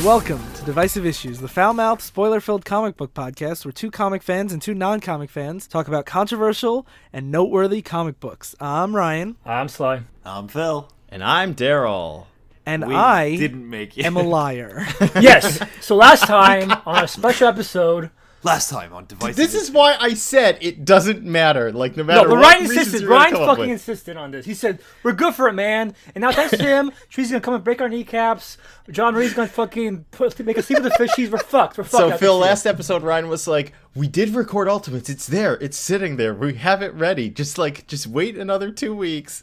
Welcome to Divisive Issues, the foul-mouthed, spoiler-filled comic book podcast where two comic fans and two non-comic fans talk about controversial and noteworthy comic books. I'm Ryan. I'm Sly. I'm Phil. And I'm Darryl. And I didn't make it. am a liar. Yes. So last time on a special episode. Last time on Divisive. This is why I said it doesn't matter. Like, no matter what. Ryan insisted. Ryan fucking insisted on this. He said, we're good for it, man. And now thanks to him, Tree's going to come and break our kneecaps. John Marie's going to fucking make us sleep with the fishies. We're fucked. We're fucked. So, Phil, last episode, Ryan was like, we did record Ultimates. It's there. It's sitting there. We have it ready. Just wait another 2 weeks.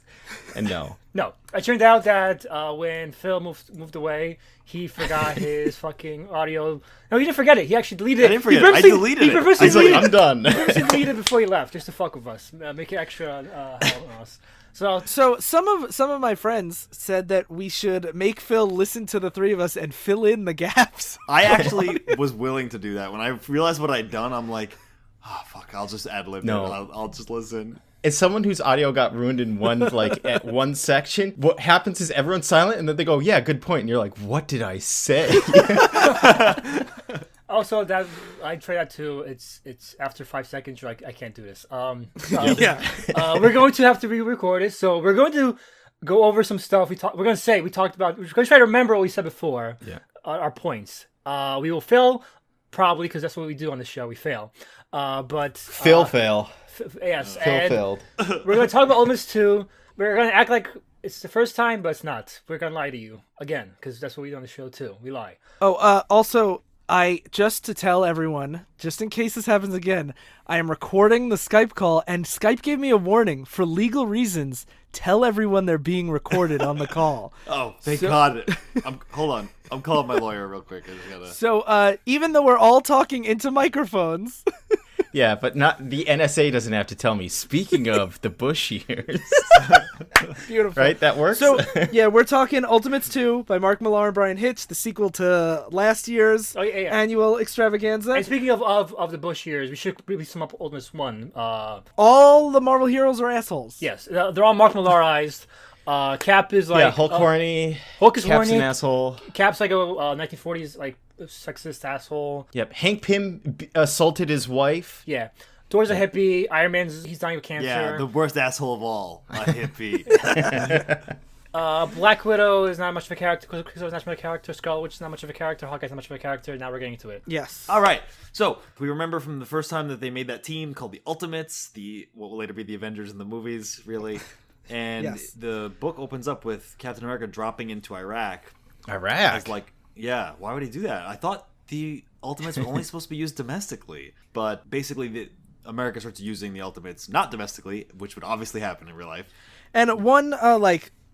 And no. No. It turned out that when Phil moved away, he forgot his fucking audio. No, he didn't forget it. He actually deleted it. I didn't forget it. I deleted it. He's like, I'm done. He purposely deleted it before he left, just to fuck with us. Make it extra hell on us. So some of my friends said that we should make Phil listen to the three of us and fill in the gaps. I actually was willing to do that. When I realized what I'd done, I'm like, oh, fuck, I'll just ad-lib it. I'll just listen. As someone whose audio got ruined in one, at one section, what happens is everyone's silent, and then they go, yeah, good point. And you're like, what did I say? Also, that I try that too. It's after 5 seconds. You're like, I can't do this. Yeah. We're going to have to re-record it. So we're going to go over some stuff. We talked about. We're going to try to remember what we said before. Yeah. Our points. We will fail probably because that's what we do on the show. We fail. But Fail. Yes. Phil failed. We're going to talk about Ultimates 2. We're going to act like it's the first time, but it's not. We're going to lie to you again because that's what we do on the show too. We lie. Also, just to tell everyone, just in case this happens again, I am recording the Skype call, and Skype gave me a warning for legal reasons. Tell everyone they're being recorded on the call. Oh, thank God. Hold on. I'm calling my lawyer real quick. So, even though we're all talking into microphones... Yeah, but not the NSA doesn't have to tell me. Speaking of the Bush years. Beautiful. Right? That works? So, yeah, we're talking Ultimates 2 by Mark Millar and Brian Hitch, the sequel to last year's annual extravaganza. And speaking of the Bush years, we should really sum up Ultimates 1. All the Marvel heroes are assholes. Yes, they're all Mark Millarized. Cap is like... Hulk horny. Hulk is Cap's horny. an asshole. Cap's like a 1940s like sexist asshole. Yep. Hank Pym assaulted his wife. Yeah. Thor's a hippie. Iron Man's he's dying of cancer. Yeah, the worst asshole of all. A hippie. Black Widow is not much of a character. Quicksilver is not much of a character. Scarlet Witch is not much of a character. Hawkeye's not much of a character. Now we're getting to it. Yes. All right. So we remember from the first time that they made that team called the Ultimates, what will later be the Avengers in the movies, really. And Yes. the book opens up with Captain America dropping into Iraq. I Iraq? was like, yeah, why would he do that? I thought the Ultimates were only supposed to be used domestically. But basically, America starts using the Ultimates not domestically, which would obviously happen in real life. And one,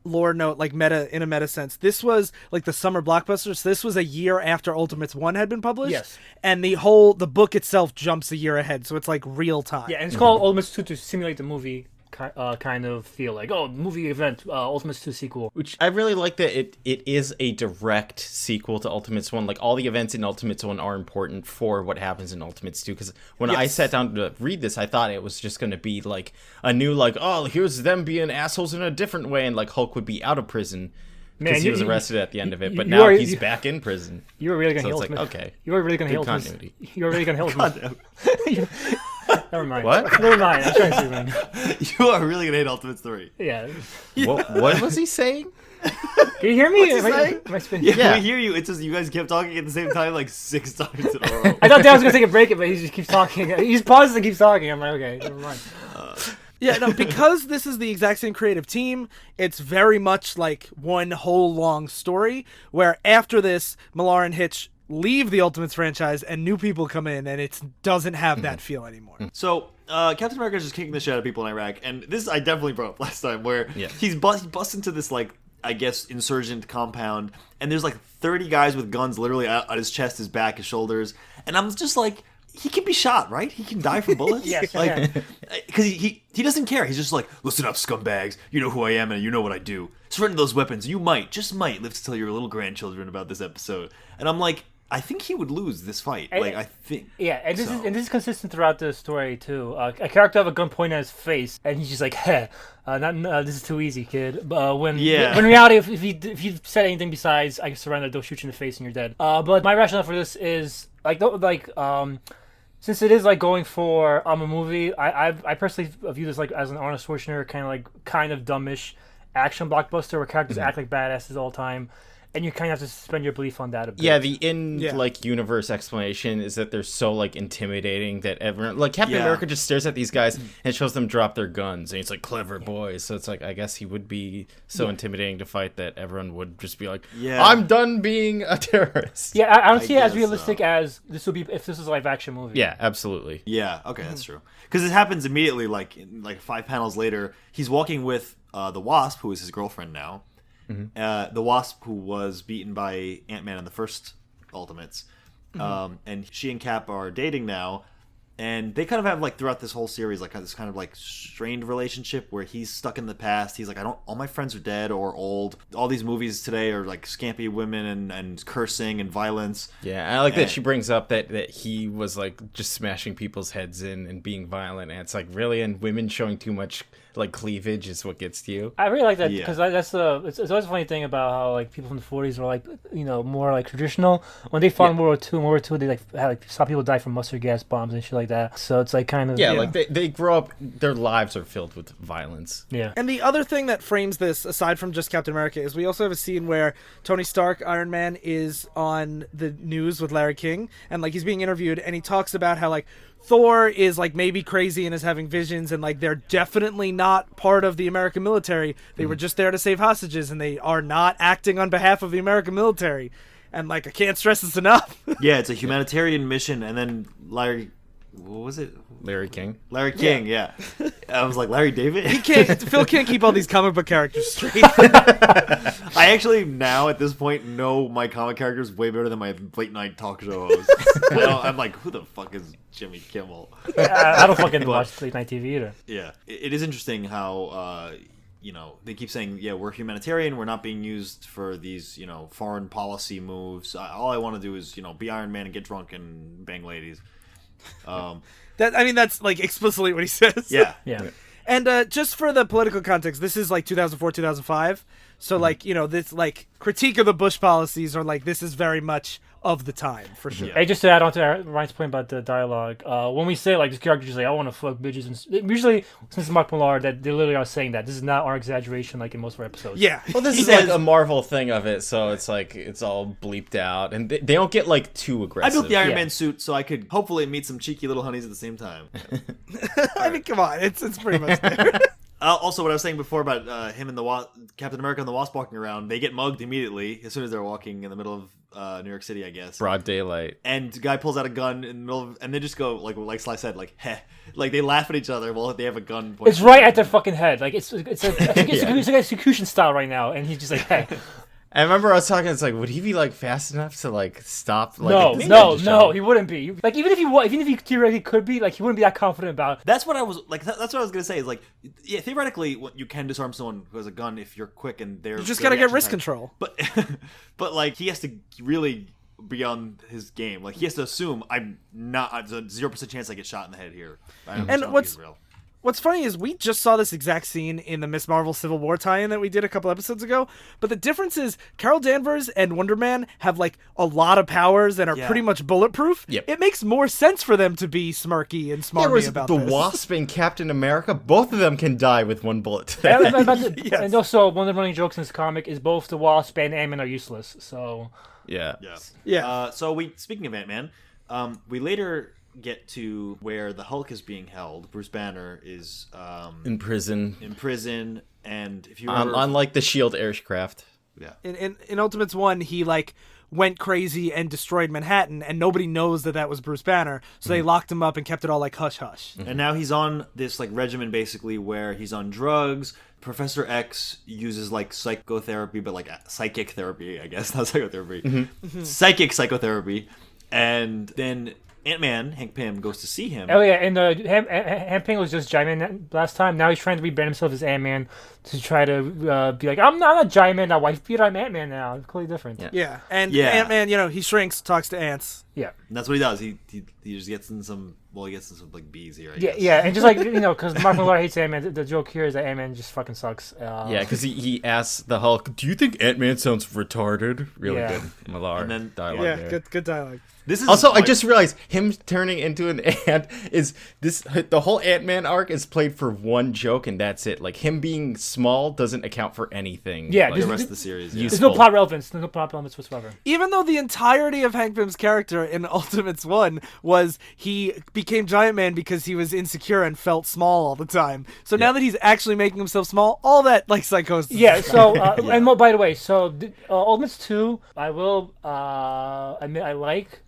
lore note, in a meta sense, this was, the summer blockbuster, so this was a year after Ultimates 1 had been published. Yes. And the book itself jumps a year ahead, so it's, real time. Yeah, and it's called Ultimates 2 to simulate the movie kind of feel like, movie event, Ultimates 2 sequel. Which I really like that it is a direct sequel to Ultimates 1. Like, all the events in Ultimates 1 are important for what happens in Ultimates 2. Because when I sat down to read this, I thought it was just going to be, a new, here's them being assholes in a different way. And, Hulk would be out of prison because he was arrested at the end of it. But now he's back in prison. You were really going to so heal it's okay. You were really going to heal continuity. You were really going to heal Never mind. What? Never mind. I'm trying to say something. You are really going to hate Ultimates 3. Yeah. What was he saying? Can you hear me? What's he saying? Am I spinning? Yeah, we hear you. It's just you guys kept talking at the same time 6 times in a row. I thought Dad was going to take a break, but he just keeps talking. He just pauses and keeps talking. I'm like, okay, never mind. Yeah, no, because this is the exact same creative team, it's very much one whole long story, where after this, Millar and Hitch leave the Ultimates franchise and new people come in, and it doesn't have that feel anymore. So, Captain America is just kicking the shit out of people in Iraq, and this I definitely brought up last time, where he busts into this, I guess, insurgent compound, and there's 30 guys with guns literally out his chest, his back, his shoulders, and I'm just he can be shot, right? He can die from bullets? Yes, because he doesn't care. He's just listen up, scumbags. You know who I am and you know what I do. Surrender those weapons. You just might live to tell your little grandchildren about this episode. And I'm like, I think he would lose this fight. And- Like, I think. Yeah, and this So. is consistent throughout the story too. A character have a gun pointed at his face, and he's just like, "Heh, this is too easy, kid." When in reality, if you said anything besides "I surrender," they'll shoot you in the face and you're dead. But my rationale for this is since it is like going for a movie, I personally view this like as an Arnold Schwarzenegger kind of dumbish action blockbuster where characters act like badasses all the time. And you kind of have to suspend your belief on that a bit. Yeah, the universe explanation is that they're so like intimidating that everyone like Captain America just stares at these guys and shows them drop their guns, and he's like clever boys. So it's like I guess he would be so intimidating to fight that everyone would just be like, I'm done being a terrorist. Yeah, I don't see it as realistic as this would be if this was a live action movie. Yeah, absolutely. Yeah, okay, that's true. Because it happens immediately, like 5 panels later. He's walking with the Wasp, who is his girlfriend now. The Wasp, who was beaten by Ant-Man in the first Ultimates, and she and Cap are dating now, and they kind of have like throughout this whole series like this kind of like strained relationship where he's stuck in the past. He's like, all my friends are dead or old. All these movies today are like scampy women and cursing and violence. Yeah, I like that she brings up that he was like just smashing people's heads in and being violent, and it's like really, and women showing too much like cleavage is what gets to you. I really like that because that's it's always a funny thing about how like people from the 40s were like more like traditional. When they fought in World War II, they saw people die from mustard gas bombs and shit like that. So it's like kind of like they grow up, their lives are filled with violence. Yeah. And the other thing that frames this, aside from just Captain America, is we also have a scene where Tony Stark, Iron Man, is on the news with Larry King, and like he's being interviewed, and he talks about how like Thor is like maybe crazy and is having visions, and like they're definitely not part of the American military. They were just there to save hostages, and they are not acting on behalf of the American military. And like I can't stress this enough. Yeah, it's a humanitarian mission, and then what was it? Larry King. Larry King, yeah. I was like, Larry David? Phil can't keep all these comic book characters straight. I actually now at this point know my comic characters way better than my late night talk show hosts. I'm like, who the fuck is Jimmy Kimmel? I don't fucking watch late night TV either. Yeah, it is interesting how they keep saying, we're humanitarian, we're not being used for these foreign policy moves. All I want to do is be Iron Man and get drunk and bang ladies. That's like explicitly what he says. Yeah. And just for the political context, this is like 2004, 2005. So like, this like critique of the Bush policies or like this is very much of the time for sure. Hey, just to add on to Ryan's point about the dialogue, when we say like this character just like I want to fuck bitches, and usually since it's Mark Millar that they literally are saying that this is not our exaggeration like in most of our episodes. Yeah. Well, this is like a Marvel thing of it, so it's like it's all bleeped out, and they don't get like too aggressive. I built the Iron Man suit so I could hopefully meet some cheeky little honeys at the same time. I mean, come on, it's pretty much there. Also, what I was saying before about him and the Captain America and the Wasp walking around, they get mugged immediately as soon as they're walking in the middle of New York City, I guess. Broad daylight. And the guy pulls out a gun in the middle of, and they just go like Sly said, like heh, like they laugh at each other while they have a gun. It's right at their fucking head, like it's like execution style right now, and he's just like hey. I remember I was talking. It's like, would he be like fast enough to like stop? Like, no, he wouldn't be. Like even if he theoretically could be, like he wouldn't be that confident about. That's what I was like. That's what I was gonna say. Is like, yeah, theoretically, you can disarm someone who has a gun if you're quick and they're. You just gotta get wrist control. But like he has to really be on his game. Like he has to assume I'm not. There's a 0% chance I get shot in the head here. And what's funny is we just saw this exact scene in the Miss Marvel Civil War tie-in that we did a couple episodes ago, but the difference is Carol Danvers and Wonder Man have like a lot of powers and are pretty much bulletproof. Yep. It makes more sense for them to be smirky and smarmy about the this. Wasp and Captain America, both of them can die with one bullet. And also one of the running jokes in this comic is both the Wasp and Ant-Man are useless. So yeah. So speaking of Ant-Man, we later get to where the Hulk is being held. Bruce Banner is in prison, and if you remember, unlike the Shield aircraft, in Ultimates 1, he like went crazy and destroyed Manhattan, and nobody knows that was Bruce Banner, so they locked him up and kept it all like hush hush. And now he's on this like regimen basically where he's on drugs. Professor X uses like psychotherapy, but like psychic therapy, I guess, not psychotherapy, psychic psychotherapy, and then Ant-Man, Hank Pym, goes to see him. Oh yeah, and Hank Pym was just Giant-Man last time. Now he's trying to rebrand himself as Ant-Man to try to be like, I'm not a giant man, that wife beater, I'm Ant-Man now. It's completely different. Yeah. And Ant-Man, he shrinks, talks to ants. Yeah. And that's what he does. He just gets in some like bees here. I guess. Yeah, and just like because Mark Millar hates Ant-Man, the joke here is that Ant-Man just fucking sucks. Because he asks the Hulk, "Do you think Ant-Man sounds retarded?" Really good Millar dialogue. Yeah, there. good dialogue. This is Also, I just realized him turning into an ant is this. The whole Ant-Man arc is played for one joke, and that's it. Like him being small doesn't account for anything. Yeah, the rest of the series. Yeah. There's no plot relevance. There's no plot relevance whatsoever. Even though the entirety of Hank Pym's character in Ultimates 1 was he became Giant Man because he was insecure and felt small all the time. So now that he's actually making himself small, all that like psychosis. Yeah. So and by the way, so Ultimates 2, I will admit I like.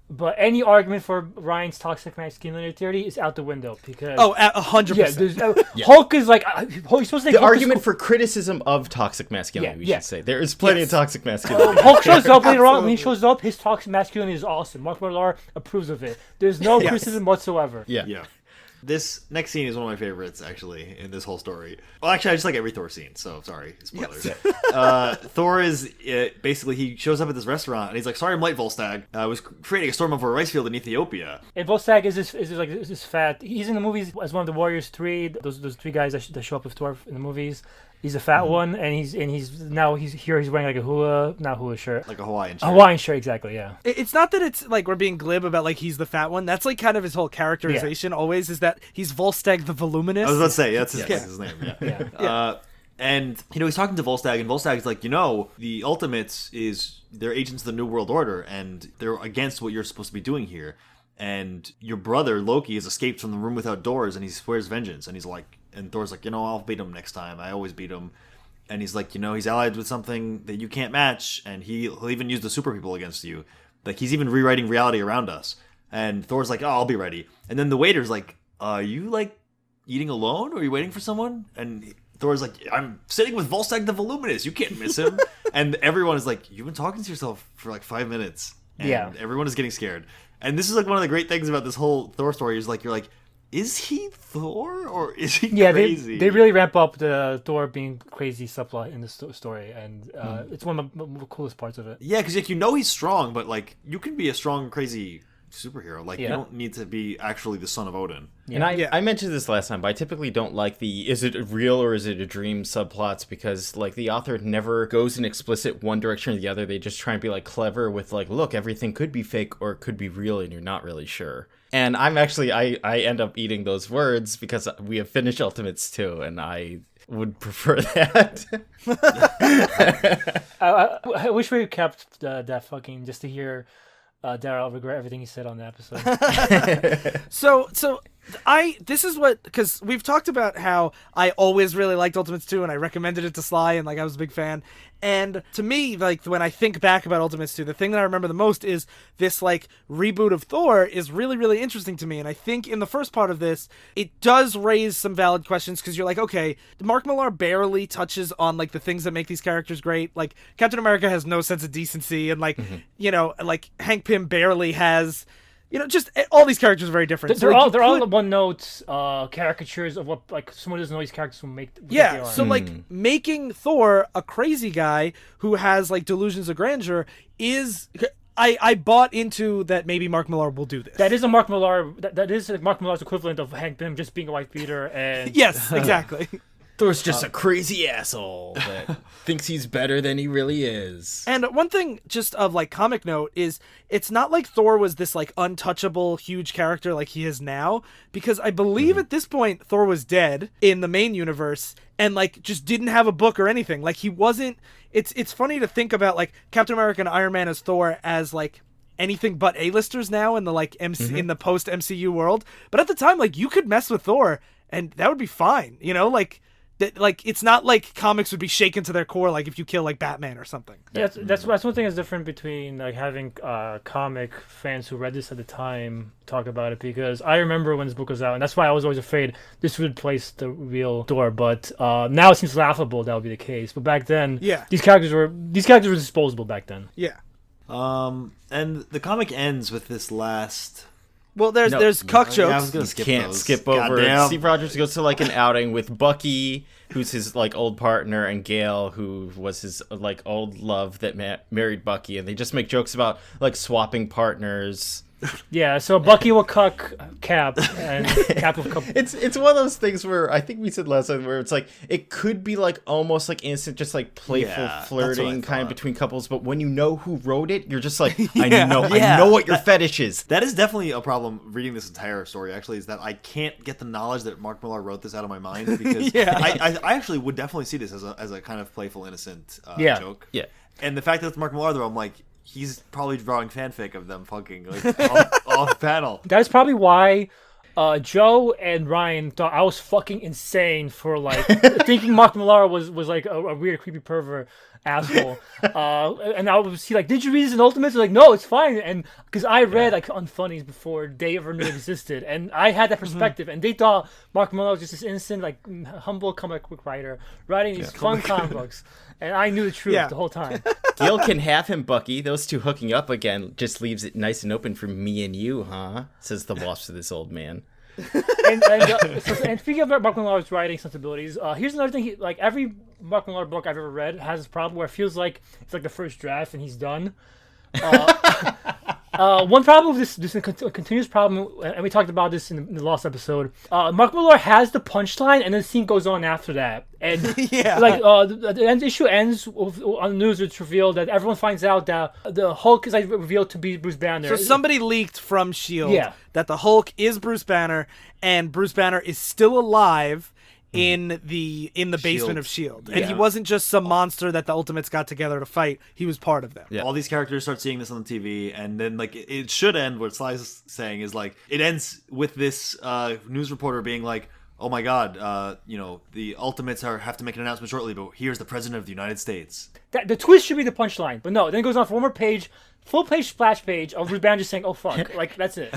But any argument for Ryan's toxic masculinity theory is out the window because 100%. Hulk is like he's supposed to. The argument for criticism of toxic masculinity, we should say, there is plenty of toxic masculinity. Hulk shows up later on. When he shows up, his toxic masculinity is awesome. Mark Millar approves of it. There's no criticism whatsoever. Yeah. This next scene is one of my favorites, actually, in this whole story. Well, actually, I just like every Thor scene, so sorry, spoilers. Thor is, basically, he shows up at this restaurant, and he's like, sorry I'm late, Volstagg. I was creating a storm over a rice field in Ethiopia. And Volstagg is this fat, he's in the movies as one of the Warriors 3, those 3 guys that show up with Thor in the movies. He's a fat one, and he's here. He's wearing like a not hula shirt, like a Hawaiian shirt. Hawaiian shirt, exactly. Yeah. It's not that it's like we're being glib about like he's the fat one. That's like kind of his whole characterization. Always is that he's Volstagg the voluminous. I was about to say that's his name. Yeah. And he's talking to Volstagg, and Volstagg's like, the Ultimates they're agents of the New World Order, and they're against what you're supposed to be doing here. And your brother Loki has escaped from the room without doors, and he swears vengeance. And he's like. And Thor's like, I'll beat him next time. I always beat him. And he's like, he's allied with something that you can't match. And he'll even use the super people against you. Like, he's even rewriting reality around us. And Thor's like, I'll be ready. And then the waiter's like, are you, like, eating alone? Or are you waiting for someone? And Thor's like, I'm sitting with Volstagg the Voluminous. You can't miss him. And everyone is like, you've been talking to yourself for, like, 5 minutes. And everyone is getting scared. And this is, like, one of the great things about this whole Thor story is, like, you're like, is he Thor or is he crazy? They really ramp up the Thor being crazy subplot in the story, and it's one of the coolest parts of it. Yeah, because he's strong, but like you can be a strong, crazy superhero. Like you don't need to be actually the son of Odin. Yeah. And I mentioned this last time, but I typically don't like the is it real or is it a dream subplots because like the author never goes in explicit one direction or the other. They just try and be like clever with like, look, everything could be fake or it could be real and you're not really sure. And I'm actually, I end up eating those words because we have finished Ultimates 2 and I would prefer that. I wish we kept that fucking, just to hear Darryl regret everything he said on the episode. So this is what, because we've talked about how I always really liked Ultimates 2 and I recommended it to Sly and like I was a big fan. And to me, like when I think back about Ultimates 2, the thing that I remember the most is this like reboot of Thor is really, really interesting to me. And I think in the first part of this, it does raise some valid questions because you're like, okay, Mark Millar barely touches on like the things that make these characters great. Like Captain America has no sense of decency and like, like Hank Pym barely has... just all these characters are very different. They're all one-note caricatures of what like someone doesn't know these characters will make. Yeah, so like making Thor a crazy guy who has like delusions of grandeur is. I bought into that. Maybe Mark Millar will do this. That is a Mark Millar. That is Mark Millar's equivalent of Hank Pym just being a wife beater and. Yes, exactly. Thor's just a crazy asshole that thinks he's better than he really is. And one thing just of like comic note is it's not like Thor was this like untouchable huge character like he is now, because I believe at this point Thor was dead in the main universe and like just didn't have a book or anything. Like he wasn't. It's funny to think about like Captain America and Iron Man as Thor as like anything but A-listers now in the like in the post MCU world. But at the time, like you could mess with Thor and that would be fine. Like it's not like comics would be shaken to their core like if you kill like Batman or something. Yeah, that's one thing that's different between like having comic fans who read this at the time talk about it, because I remember when this book was out, and that's why I was always afraid this would replace the real Thor. But now it seems laughable that would be the case. But back then, these characters were disposable back then. Yeah. And the comic ends with this last Well, there's No. cuck Yeah, I was jokes. gonna You skip can't those. skip over. Goddamn. Steve Rogers goes to like an outing with Bucky, who's his like old partner, and Gail, who was his like old love that married Bucky, and they just make jokes about like swapping partners. Yeah, so Bucky will cuck Cap, and Cap will cuck. It's one of those things where I think we said last time where it's like it could be like almost like innocent, just like playful Yeah, that's flirting what I kind of thought. between couples, but when you know who wrote it, you're just like, Yeah. I know what your fetish is. That is definitely a problem reading this entire story, actually, is that I can't get the knowledge that Mark Millar wrote this out of my mind, because Yeah. I actually would definitely see this as a kind of playful, innocent Yeah. joke. Yeah. And the fact that it's Mark Millar, though, I'm like, he's probably drawing fanfic of them fucking like off panel. That's probably why Joe and Ryan thought I was fucking insane for like thinking Mark Millar was like a weird, creepy pervert asshole. And I would see like, did you read this in Ultimates? They're like, no, it's fine. And because I read like Unfunnies before they ever knew it existed, and I had that perspective, and they thought Mark Millar was just this innocent, like humble comic book writer writing these fun comic books, and I knew the truth Yeah. the whole time. Gil can have him, Bucky. Those two hooking up again just leaves it nice and open for me and you, huh? Says the wasp to this old man. And speaking of Mark Millar's writing sensibilities, here's another thing. Like every Mark Millar book I've ever read has this problem where it feels like it's like the first draft and he's done. One problem with this continuous problem, and we talked about this in the last episode. Mark Millar has the punchline, and then the scene goes on after that. And Yeah. like the end issue ends on the news. It's revealed that everyone finds out that the Hulk is like revealed to be Bruce Banner. So somebody leaked from Shield Yeah. that the Hulk is Bruce Banner, and Bruce Banner is still alive in the basement of Shield, and he wasn't just some monster that the Ultimates got together to fight. He was part of them. Yeah. All these characters start seeing this on the TV, and then like it should end. What Sly's saying is like it ends with this news reporter being like, "Oh my God, the Ultimates have to make an announcement shortly, but here's the President of the United States." The twist should be the punchline, but no. Then it goes on for one more page, full page splash page of Bruce Banner just saying, "Oh fuck," like that's it.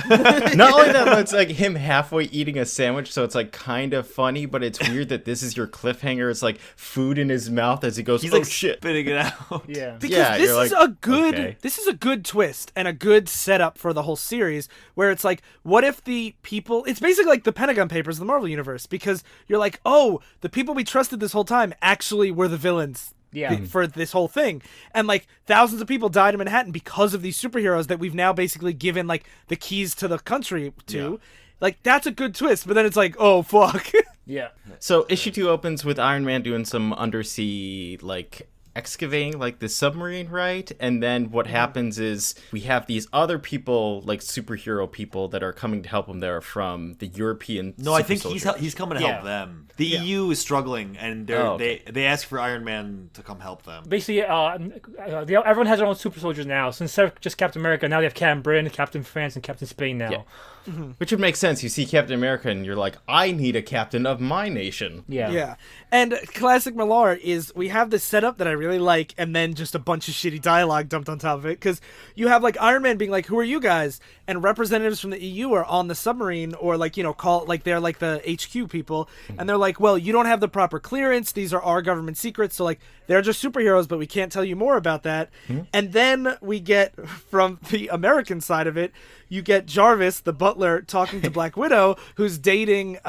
Not only that, but it's like him halfway eating a sandwich, so it's like kind of funny, but it's weird that this is your cliffhanger. It's like food in his mouth as he goes, He's oh like shit. spitting it out. Yeah. Because Yeah, this you're is like, a good okay. this is a good twist and a good setup for the whole series, where it's like, what if the people, it's basically like the Pentagon Papers of the Marvel Universe, because you're like, oh, the people we trusted this whole time actually were the villains. Yeah. For this whole thing, and like thousands of people died in Manhattan because of these superheroes that we've now basically given like the keys to the country to. Like that's a good twist, but then it's like, oh fuck. Yeah. So issue 2 opens with Iron Man doing some undersea like excavating like the submarine, right? And then what happens is we have these other people, like superhero people, that are coming to help him there from the European. No, I super think soldiers. he's coming to Yeah. help them. The EU is struggling, and they ask for Iron Man to come help them. Basically, everyone has their own super soldiers now. So instead of just Captain America, now they have Captain Britain, Captain France, and Captain Spain now. Yeah. Which would make sense. You see Captain America and you're like, I need a captain of my nation. Yeah. Yeah. And classic Millar is we have this setup that I really like, and then just a bunch of shitty dialogue dumped on top of it. Because you have like Iron Man being like, "Who are you guys?" And representatives from the EU are on the submarine, or like, call like they're like the HQ people, and they're like, "Well, you don't have the proper clearance. These are our government secrets. So like, they're just superheroes, but we can't tell you more about that." And then we get from the American side of it, you get Jarvis, the butler, talking to Black Widow, who's dating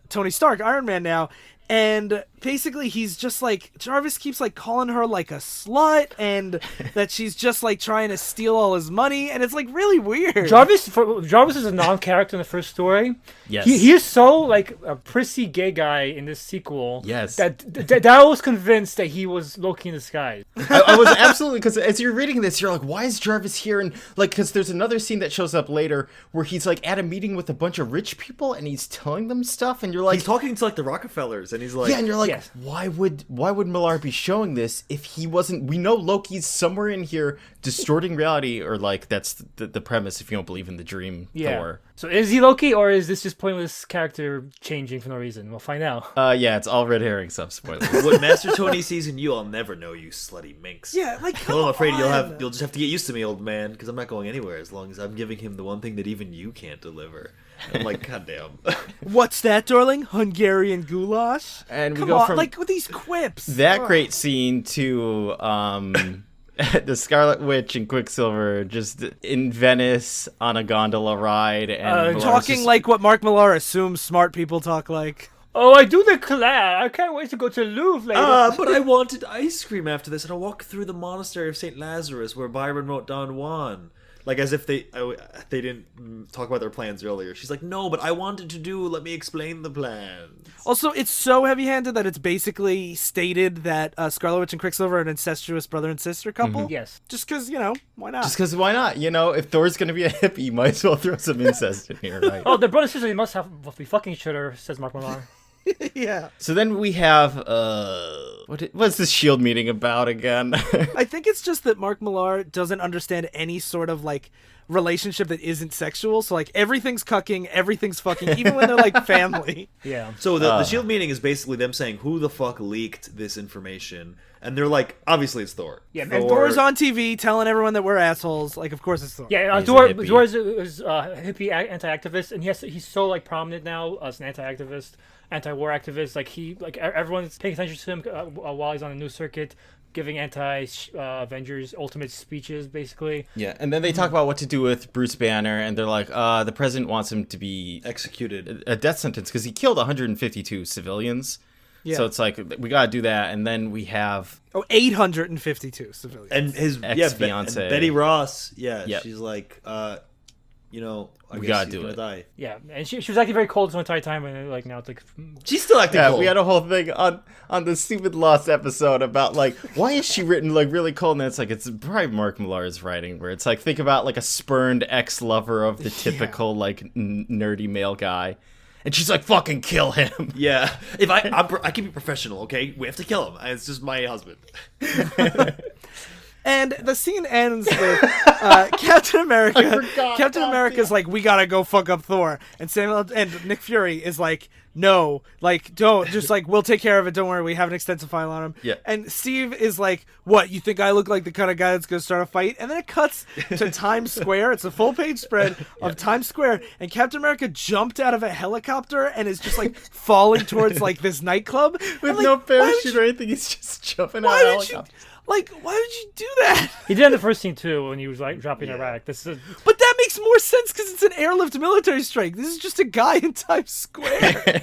Tony Stark, Iron Man now. And basically he's just like, Jarvis keeps like calling her like a slut, and that she's just like trying to steal all his money, and it's like really weird. Jarvis is a non-character in the first story. Yes. He is so like a prissy gay guy in this sequel. Yes. That I was convinced that he was Loki in disguise. I was absolutely, because as you're reading this, you're like, why is Jarvis here? And like, because there's another scene that shows up later where he's like at a meeting with a bunch of rich people and he's telling them stuff, and you're like, He's talking to like the Rockefellers, and he's like, yeah, and you're like, Yes. why would Millar be showing this if he wasn't? We know Loki's somewhere in here distorting reality, or like that's the premise if you don't believe in the dream Thor. So is he Loki, or is this just pointless character changing for no reason? We'll find out. Yeah, it's all red herring stuff. Spoilers. "What Master Tony sees in you, I'll never know, you slutty minx." Yeah, like, come Well, I'm afraid on. you'll just have to get used to me, old man, because I'm not going anywhere as long as I'm giving him the one thing that even you can't deliver. And I'm like, God damn. What's that, darling? Hungarian goulash? And we Come go on, from like with these quips. that Ugh. great scene to the Scarlet Witch and Quicksilver just in Venice on a gondola ride and talking like what Mark Millar assumes smart people talk like. Oh, I do declare, I can't wait to go to Louvre later. But I wanted ice cream after this, and I walked through the monastery of St. Lazarus where Byron wrote Don Juan. Like, as if they didn't talk about their plans earlier. She's like, no, but I wanted to let me explain the plans. Also, it's so heavy-handed that it's basically stated that Scarlet Witch and Quicksilver are an incestuous brother and sister couple. Mm-hmm. Yes. Just because, why not? Just because why not? If Thor's going to be a hippie, you might as well throw some incest in here, right? Oh, they're brother and sister, they must be fucking each other, says Mark Millar. Yeah. So then we have what's this shield meeting about again? I think it's just that Mark Millar doesn't understand any sort of like relationship that isn't sexual. So like everything's cucking, everything's fucking, even when they're like family. Yeah. So the shield meeting is basically them saying who the fuck leaked this information, and they're like, obviously it's Thor. Yeah, And Thor's on TV telling everyone that we're assholes. Like, of course it's Thor. Yeah, Thor is a hippie anti-activist, and he's so like prominent now as an anti-activist, anti-war activist. Like everyone's paying attention to him while he's on the news circuit, giving anti-Avengers Ultimate speeches, basically. Yeah, and then they talk about what to do with Bruce Banner, and they're like, the president wants him to be executed, a death sentence, because he killed 152 civilians. Yeah. So it's like, we gotta do that, and then we have 852 civilians. And his ex-fiance. Betty Ross, she's like, we gotta do it. Die. Yeah, and she was acting very cold this entire time, and like now it's like she's still acting cold. We had a whole thing on the stupid Lost episode about like why is she written like really cold, and it's like it's probably Mark Millar's writing, where it's like think about like a spurned ex-lover of the typical like nerdy male guy. And she's like, "Fucking kill him." Yeah, if I can be professional, okay? We have to kill him. It's just my husband. And the scene ends with Captain America. Captain America's like, "We gotta go fuck up Thor," and Nick Fury is like, "No, like don't. Just like we'll take care of it. Don't worry. We have an extensive file on him." Yeah. And Steve is like, "What? You think I look like the kind of guy that's gonna start a fight?" And then it cuts to Times Square. It's a full page spread of Times Square, and Captain America jumped out of a helicopter and is just like falling towards like this nightclub with no parachute or anything. He's just jumping out of a helicopter. Like, why would you do that? He did in the first scene, too, when he was, like, dropping Iraq. But that makes more sense because it's an airlift military strike. This is just a guy in Times Square.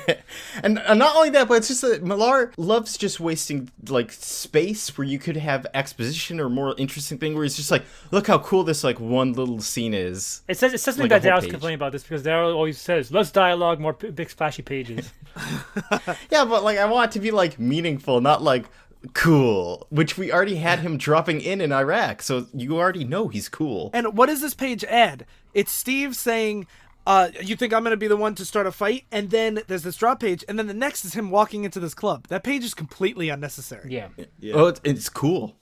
and not only that, but it's just that Millar loves just wasting, like, space where you could have exposition or more interesting thing where he's just like, look how cool this, like, one little scene is. It says something that Darryl's complaining about this because Darryl always says, less dialogue, more big splashy pages. Yeah, but, like, I want it to be, like, meaningful, not, like, cool, which we already had him dropping in Iraq, so you already know he's cool. And what does this page add? It's Steve saying, you think I'm going to be the one to start a fight? And then there's this drop page, and then the next is him walking into this club. That page is completely unnecessary. Yeah. Oh, it's cool.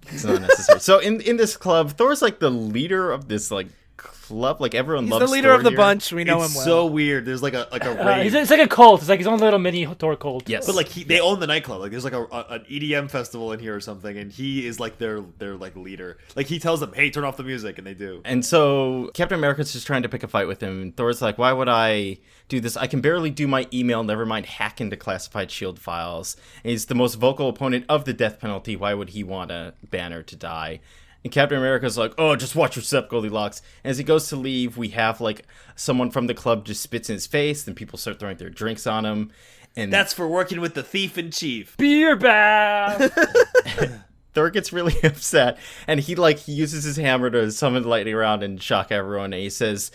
It's not necessary. So in this club, Thor's like the leader of this like club, like everyone loves. He's the leader Thor of the here. bunch. We know him well. It's so weird. There's like a rave. It's like a cult. It's like his own little mini Thor cult. Yes, but like they own the nightclub. Like there's like an EDM festival in here or something, and he is like their like leader. Like he tells them, "Hey, turn off the music," and they do. And so Captain America's just trying to pick a fight with him. And Thor's like, "Why would I do this? I can barely do my email. Never mind hack into classified Shield files." And he's the most vocal opponent of the death penalty. Why would he want a Banner to die? And Captain America's like, oh, just watch your step, Goldilocks. And as he goes to leave, we have, like, someone from the club just spits in his face. Then people start throwing their drinks on him. And that's for working with the thief in chief. Beer bath! Thor gets really upset. And he uses his hammer to summon the lightning round and shock everyone. And he says,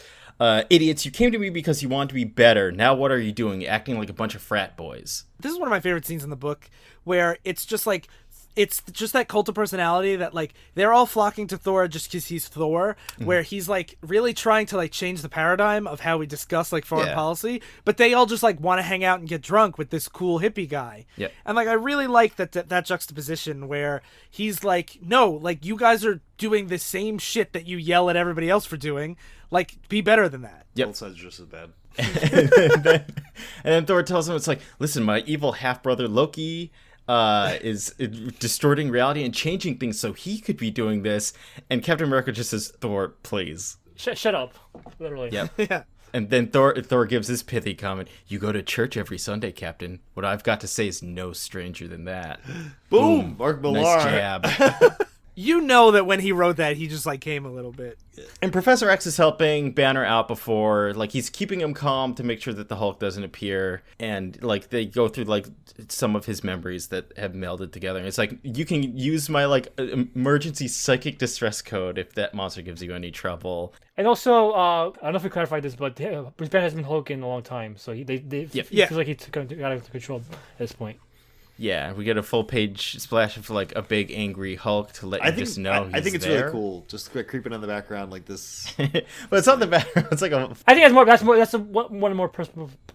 idiots, you came to me because you wanted to be better. Now what are you doing? Acting like a bunch of frat boys. This is one of my favorite scenes in the book, where it's just like, it's just that cult of personality that like they're all flocking to Thor just because he's Thor, where he's like really trying to like change the paradigm of how we discuss like foreign policy, but they all just like want to hang out and get drunk with this cool hippie guy. Yeah. And like I really like that juxtaposition where he's like, no, like you guys are doing the same shit that you yell at everybody else for doing. Like, be better than that. Yep. Both sides are just as bad. and then Thor tells him, it's like, listen, my evil half-brother Loki is distorting reality and changing things so he could be doing this. And Captain America just says, Thor, please. Shut up. Literally. Yep. Yeah. And then Thor gives his pithy comment, you go to church every Sunday, Captain. What I've got to say is no stranger than that. Boom! Mark Millar. Nice jab. You know that when he wrote that, he just like came a little bit. And Professor X is helping Banner out before, like he's keeping him calm to make sure that the Hulk doesn't appear, and like they go through like some of his memories that have melded together. And it's like, you can use my like emergency psychic distress code if that monster gives you any trouble. And also, I don't know if we clarified this, but Bruce Banner has been hulking a long time, so he feels like he got out of control at this point. Yeah, we get a full page splash of like a big angry Hulk to let you just know he's I think it's there. really cool, just like, creeping in the background like this. But it's not the background. It's like a. I think that's one more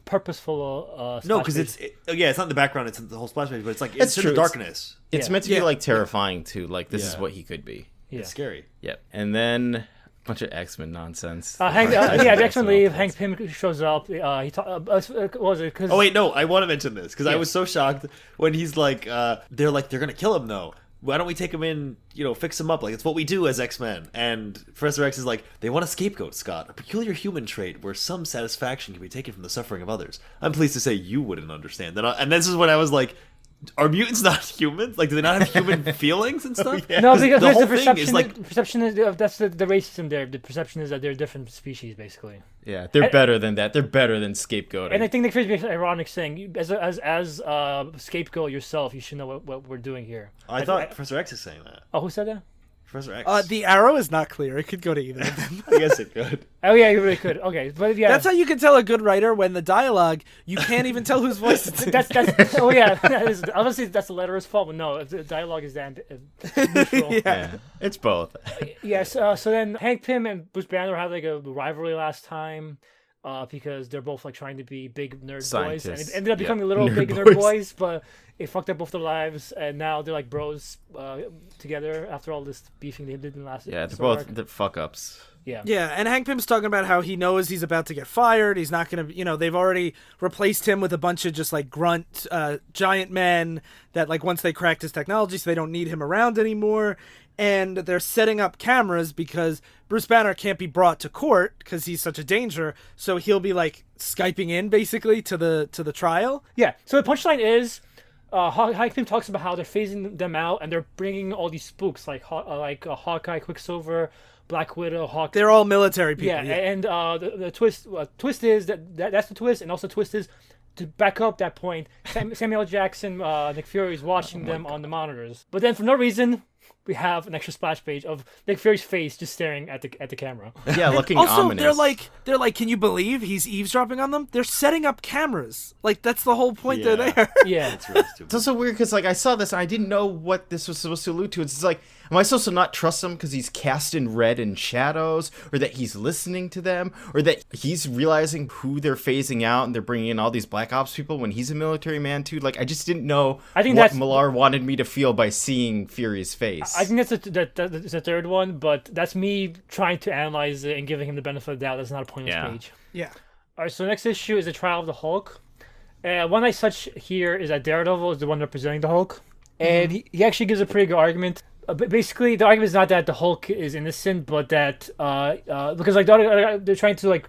purposeful. No, because it's not in the background. It's in the whole splash page, but it's like it's in true. the darkness. It's meant to be like terrifying too. Like this is what he could be. Yeah. It's scary. Yep, and then. Bunch of X-Men nonsense. The X-Men leave. Hank Pym shows up. He what was it? Cause... Oh wait, no, I want to mention this because I was so shocked when he's like, they're gonna kill him though. Why don't we take him in? Fix him up. Like it's what we do as X-Men. And Professor X is like, they want a scapegoat, Scott, a peculiar human trait where some satisfaction can be taken from the suffering of others. I'm pleased to say you wouldn't understand that. And this is when I was like. Are mutants not humans? Like, do they not have human feelings and stuff? Yeah. No, because the whole perception thing is like perception is that's the racism there. The perception is that they're different species, basically. Yeah, they're better than that. They're better than scapegoating. And I think the crazy ironic saying, as scapegoat yourself, you should know what we're doing here. I thought Professor X is saying that. Oh, who said that? Professor X. The arrow is not clear. It could go to either of them. I guess it could. Oh yeah, you really could. Okay, but yeah, that's how you can tell a good writer when the dialogue you can't even tell whose voice it's in. that's oh yeah. Obviously, that's the letter's fault, but no, the dialogue is that neutral. Yeah, it's both. Yes. So then Hank Pym and Bruce Banner had like a rivalry last time. Because they're both like trying to be big nerd Scientists. boys, and it ended up becoming little Nerd big boys. nerd boys, but it fucked up both their lives, and now they're like bros together after all this beefing they did in the last. Yeah, they're both the fuck ups. Yeah. Yeah, and Hank Pym's talking about how he knows he's about to get fired. He's not going to, they've already replaced him with a bunch of just like grunt giant men that like once they cracked his technology, so they don't need him around anymore. And they're setting up cameras because Bruce Banner can't be brought to court because he's such a danger. So he'll be like Skyping in basically to the trial. Yeah. So the punchline is, Hank Pym talks about how they're phasing them out and they're bringing all these spooks like Hawkeye, Quicksilver, Black Widow, Hawk. They're all military people. Yeah. And the twist is that's the twist, and also the twist is to back up that point. Samuel L. Jackson, Nick Fury is watching them on the monitors, but then for no reason. We have an extra splash page of Nick Fury's face just staring at the camera. Yeah, looking also, ominous. they're like, can you believe he's eavesdropping on them? They're setting up cameras. Like that's the whole point. Yeah. They're there. Yeah, it's really stupid. It's also weird because like I saw this and I didn't know what this was supposed to allude to. It's like, am I supposed to not trust him because he's cast in red and shadows, or that he's listening to them, or that he's realizing who they're phasing out and they're bringing in all these Black Ops people when he's a military man too? Like I just didn't know what Millar wanted me to feel by seeing Fury's face. I think that's the third one, but that's me trying to analyze it and giving him the benefit of the doubt. That's not a pointless page. Yeah. All right, so the next issue is the Trial of the Hulk. One I touch here is that Daredevil is the one representing the Hulk, and he actually gives a pretty good argument. Basically, the argument is not that the Hulk is innocent, but that because like they're trying to like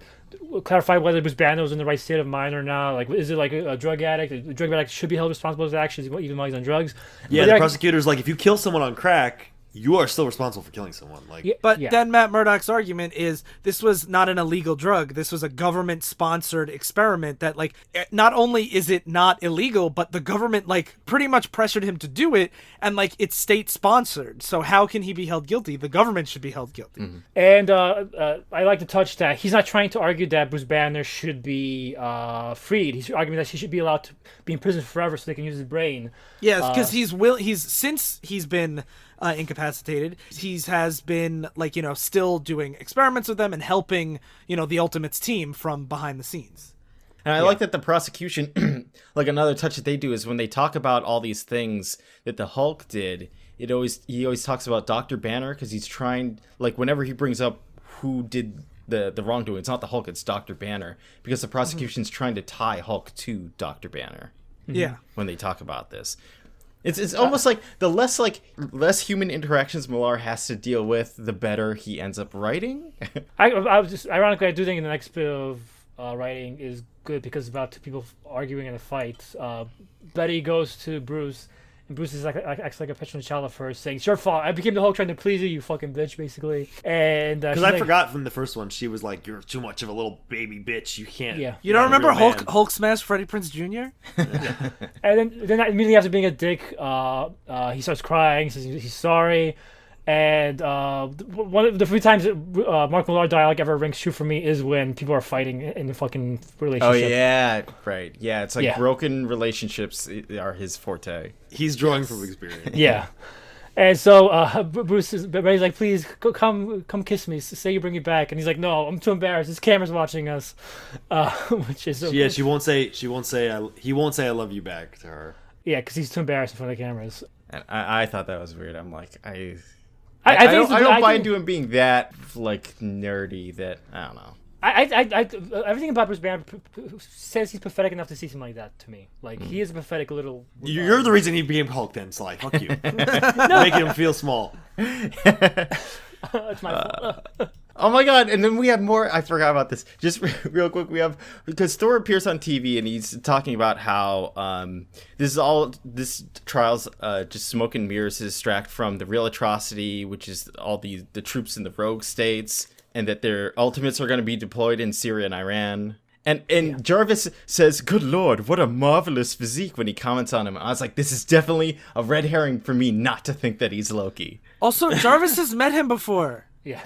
clarify whether Bruce Banner was in the right state of mind or not. Like, is it like a drug addict? A drug addict should be held responsible for his actions even while he's on drugs. Yeah, the prosecutor's like, if you kill someone on crack, you are still responsible for killing someone. Like, then Matt Murdock's argument is this was not an illegal drug. This was a government-sponsored experiment that, like, not only is it not illegal, but the government, like, pretty much pressured him to do it, and, like, it's state-sponsored. So how can he be held guilty? The government should be held guilty. Mm-hmm. And I like to touch that he's not trying to argue that Bruce Banner should be freed. He's arguing that he should be allowed to be in prison forever so they can use his brain. Yes, because since he's been incapacitated, he has been like still doing experiments with them and helping the Ultimates team from behind the scenes. And I like that the prosecution, like another touch that they do is when they talk about all these things that the Hulk did, he always talks about Dr. Banner because he's trying, like whenever he brings up who did the wrongdoing, it's not the Hulk, it's Dr. Banner, because the prosecution's trying to tie Hulk to Dr. Banner. Yeah. When they talk about this. It's almost like the less human interactions Millar has to deal with, the better he ends up writing. I was just ironically, I do think the next bit of writing is good because it's about two people arguing in a fight. Betty goes to Bruce And Bruce is acts like a petulant child at first, saying, "It's your fault. I became the Hulk trying to please you, you fucking bitch," basically. And because I forgot from the first one, she was like, "You're too much of a little baby bitch. You can't." Yeah. You don't remember Hulk smash Freddie Prinze Jr.? And then immediately after being a dick, he starts crying, says he's sorry. And one of the few times Mark Millar dialogue ever rings true for me is when people are fighting in the fucking relationship. Oh yeah, right. Yeah, it's like broken relationships are his forte. He's drawing from experience. Yeah. And so Bruce is like, "Please come kiss me. Say you bring me back." And he's like, "No, I'm too embarrassed. This camera's watching us." Which is he won't say I love you back to her. Yeah, because he's too embarrassed in front of the cameras. And I thought that was weird. I'm like, I don't buy into him being that like nerdy. That I don't know. Everything about Bruce Banner says he's pathetic enough to see something like that to me. Like he is a pathetic little. You're the reason he became Hulk, then, Sly. Fuck you. Making him feel small. It's my fault. Oh my god! And then we had more. I forgot about this. Just real quick, we have because Thor appears on TV and he's talking about how this trial's just smoke and mirrors to distract from the real atrocity, which is all the troops in the rogue states, and that their ultimates are going to be deployed in Syria and Iran. And Jarvis says, "Good Lord, what a marvelous physique," when he comments on him. I was like, this is definitely a red herring for me not to think that he's Loki. Also, Jarvis has met him before. Yeah,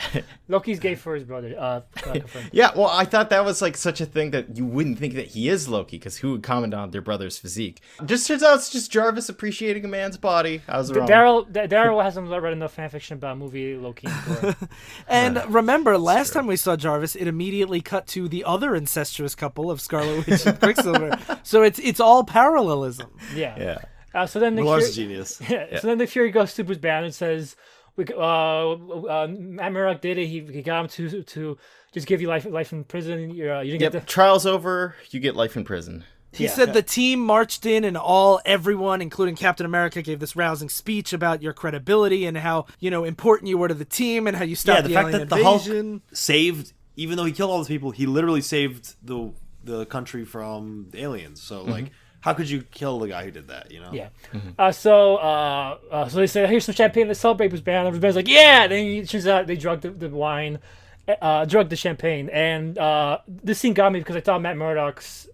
Loki's gay for his brother. Yeah, well, I thought that was like such a thing that you wouldn't think that he is Loki, because who would comment on their brother's physique? Just turns out it's just Jarvis appreciating a man's body. I was wrong. Darryl hasn't read enough fanfiction about movie Loki. And remember, last time we saw Jarvis, it immediately cut to the other incestuous couple of Scarlet Witch and Quicksilver. So it's all parallelism. Yeah. So then Millar's a genius. Yeah. So then the Fury goes to Bruce Banner and says, Matt Murdock did it. He got him to just give you life in prison. You didn't get the trial's over. You get life in prison. He said the team marched in and everyone, including Captain America, gave this rousing speech about your credibility and how important you were to the team and how you stopped the fact that invasion. The Hulk saved, even though he killed all those people, he literally saved the country from the aliens. So like. How could you kill the guy who did that, Yeah. Mm-hmm. So they say, "Here's some champagne to celebrate Bruce Banner." Everybody's like, "Yeah!" Then it turns out they drugged the wine, drugged the champagne. And this scene got me because I thought Matt Murdock's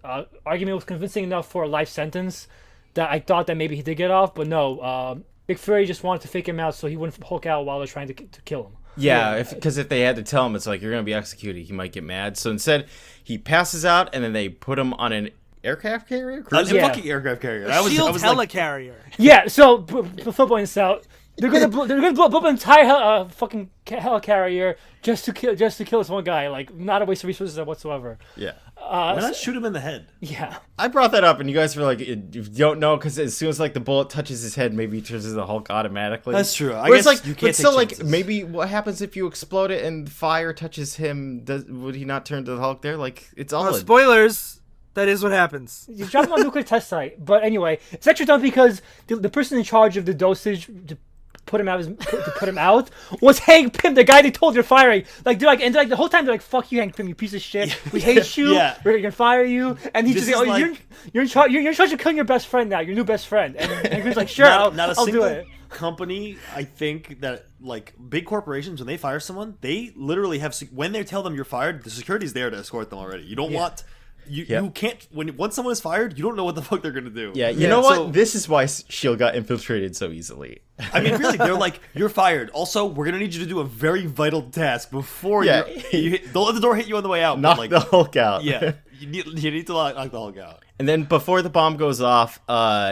argument was convincing enough for a life sentence that I thought that maybe he did get off. But no, Big Fury just wanted to fake him out so he wouldn't Hulk out while they're trying to kill him. Yeah, because if they had to tell him, it's like, you're going to be executed, he might get mad. So instead, he passes out, and then they put him on an aircraft carrier? Fucking aircraft carrier. Shield helicarrier. Yeah, so Phil points out they're gonna blow up an entire fucking helicarrier just to kill this one guy. Like, not a waste of resources whatsoever. Yeah. Why not shoot him in the head? Yeah. I brought that up, and you guys were like, you don't know, because as soon as like the bullet touches his head, maybe he turns into the Hulk automatically. That's true. I guess like, you can't. But still, like, maybe what happens if you explode it and fire touches him? Would he not turn to the Hulk there? Like, it's all spoilers. That is what happens. You drop him on a nuclear test site. But anyway, it's extra dumb because the person in charge of the dosage to put him out was Hank Pym, the guy they told you're firing. Like, the whole time they're like, "Fuck you, Hank Pym, you piece of shit. We hate you. We're gonna fire you." And he's just like, "You're in charge. You're in charge of killing your best friend now. Your new best friend." And he's like, "Sure, I'll do it." Company, I think that like big corporations, when they fire someone, they literally have when they tell them you're fired, the security's there to escort them already. You don't want. You can't once someone is fired, you don't know what the fuck they're gonna do. Yeah, you know what? This is why S.H.I.E.L.D. got infiltrated so easily. I mean, really, they're like, "You're fired. Also, we're gonna need you to do a very vital task before you don't let the door hit you on the way out. Knock the Hulk out." Yeah, you need to knock the Hulk out. And then before the bomb goes off,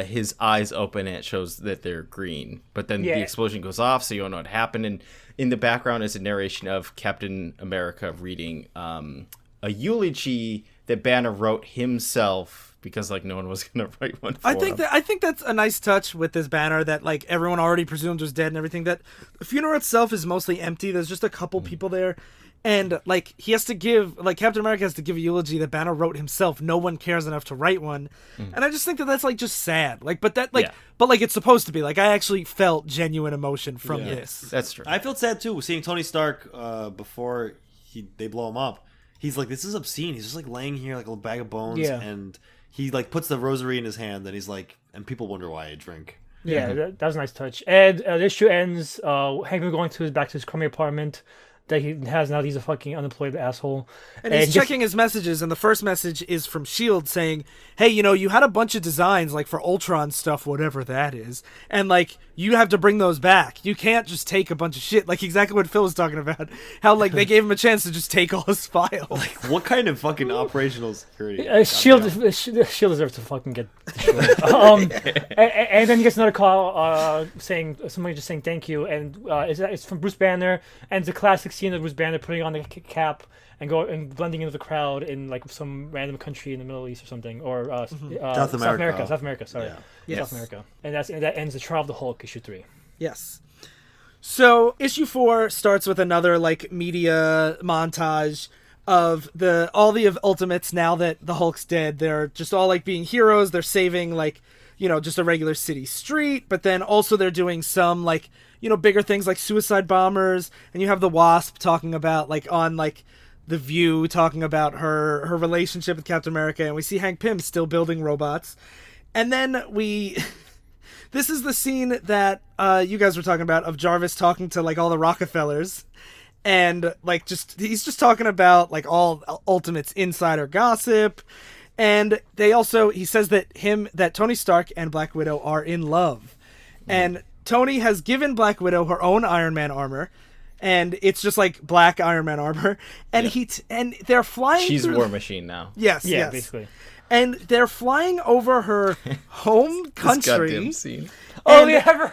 his eyes open and it shows that they're green. But then the explosion goes off, so you don't know what happened. And in the background is a narration of Captain America reading a eulogy that Banner wrote himself because like no one was gonna write one for him. I think that's a nice touch with this Banner that like everyone already presumed was dead and everything. That the funeral itself is mostly empty. There's just a couple people there, and like he has to give Captain America has to give a eulogy that Banner wrote himself. No one cares enough to write one, and I just think that that's like just sad. Like, but it's supposed to be. Like, I actually felt genuine emotion from this. That's true. I felt sad too seeing Tony Stark before they blow him up. He's like, this is obscene. He's just like laying here like a bag of bones, and he like puts the rosary in his hand, and he's like, and people wonder why I drink. Yeah, that was a nice touch. And the issue ends. Hank Pym going back to his crummy apartment that he has now. He's a fucking unemployed asshole. And he's checking his messages, and the first message is from S.H.I.E.L.D. saying, hey, you had a bunch of designs, like, for Ultron stuff, whatever that is, and, like, you have to bring those back. You can't just take a bunch of shit, like, exactly what Phil was talking about, how, like, they gave him a chance to just take all his files. Like, what kind of fucking operational security? S.H.I.E.L.D. deserves to fucking get destroyed. And then he gets another call somebody just saying thank you, and it's from Bruce Banner, and it's a classic scene of Bruce Banner putting on the cap and blending into the crowd in like some random country in the Middle East or something, or South America. Sorry, South America, and that ends the Trial of the Hulk, issue 3. Yes. So issue 4 starts with another like media montage of all the Ultimates. Now that the Hulk's dead, they're just all like being heroes. They're saving like just a regular city street, but then also they're doing some like bigger things like suicide bombers, and you have the Wasp talking about like on like The View talking about her relationship with Captain America, and we see Hank Pym still building robots. And then this is the scene that you guys were talking about of Jarvis talking to like all the Rockefellers, and like he's just talking about like all Ultimates insider gossip. And he says that Tony Stark and Black Widow are in love. And Tony has given Black Widow her own Iron Man armor, and it's just like black Iron Man armor. And and they're flying. She's War Machine now. Yes, yeah, basically. And they're flying over her home country. Goddamn scene. Oh, yeah.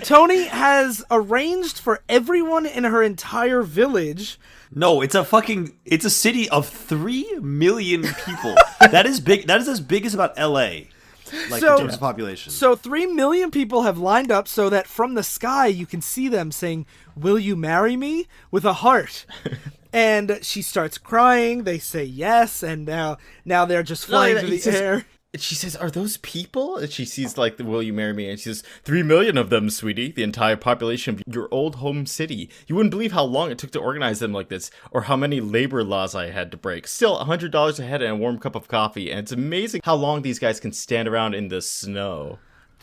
Tony has arranged for everyone in her entire village. No, it's a city of 3 million people. That is big. That is as big as about LA. Like in terms of population. So 3 million people have lined up so that from the sky you can see them saying, "Will you marry me?" with a heart. And she starts crying. They say yes, and now they're just flying through the air. She says, "Are those people?" And she sees like the "Will you marry me?" And she says, 3 million of them, sweetie. The entire population of your old home city. You wouldn't believe how long it took to organize them like this, or how many labor laws I had to break. Still, $100 a head and a warm cup of coffee. And it's amazing how long these guys can stand around in the snow.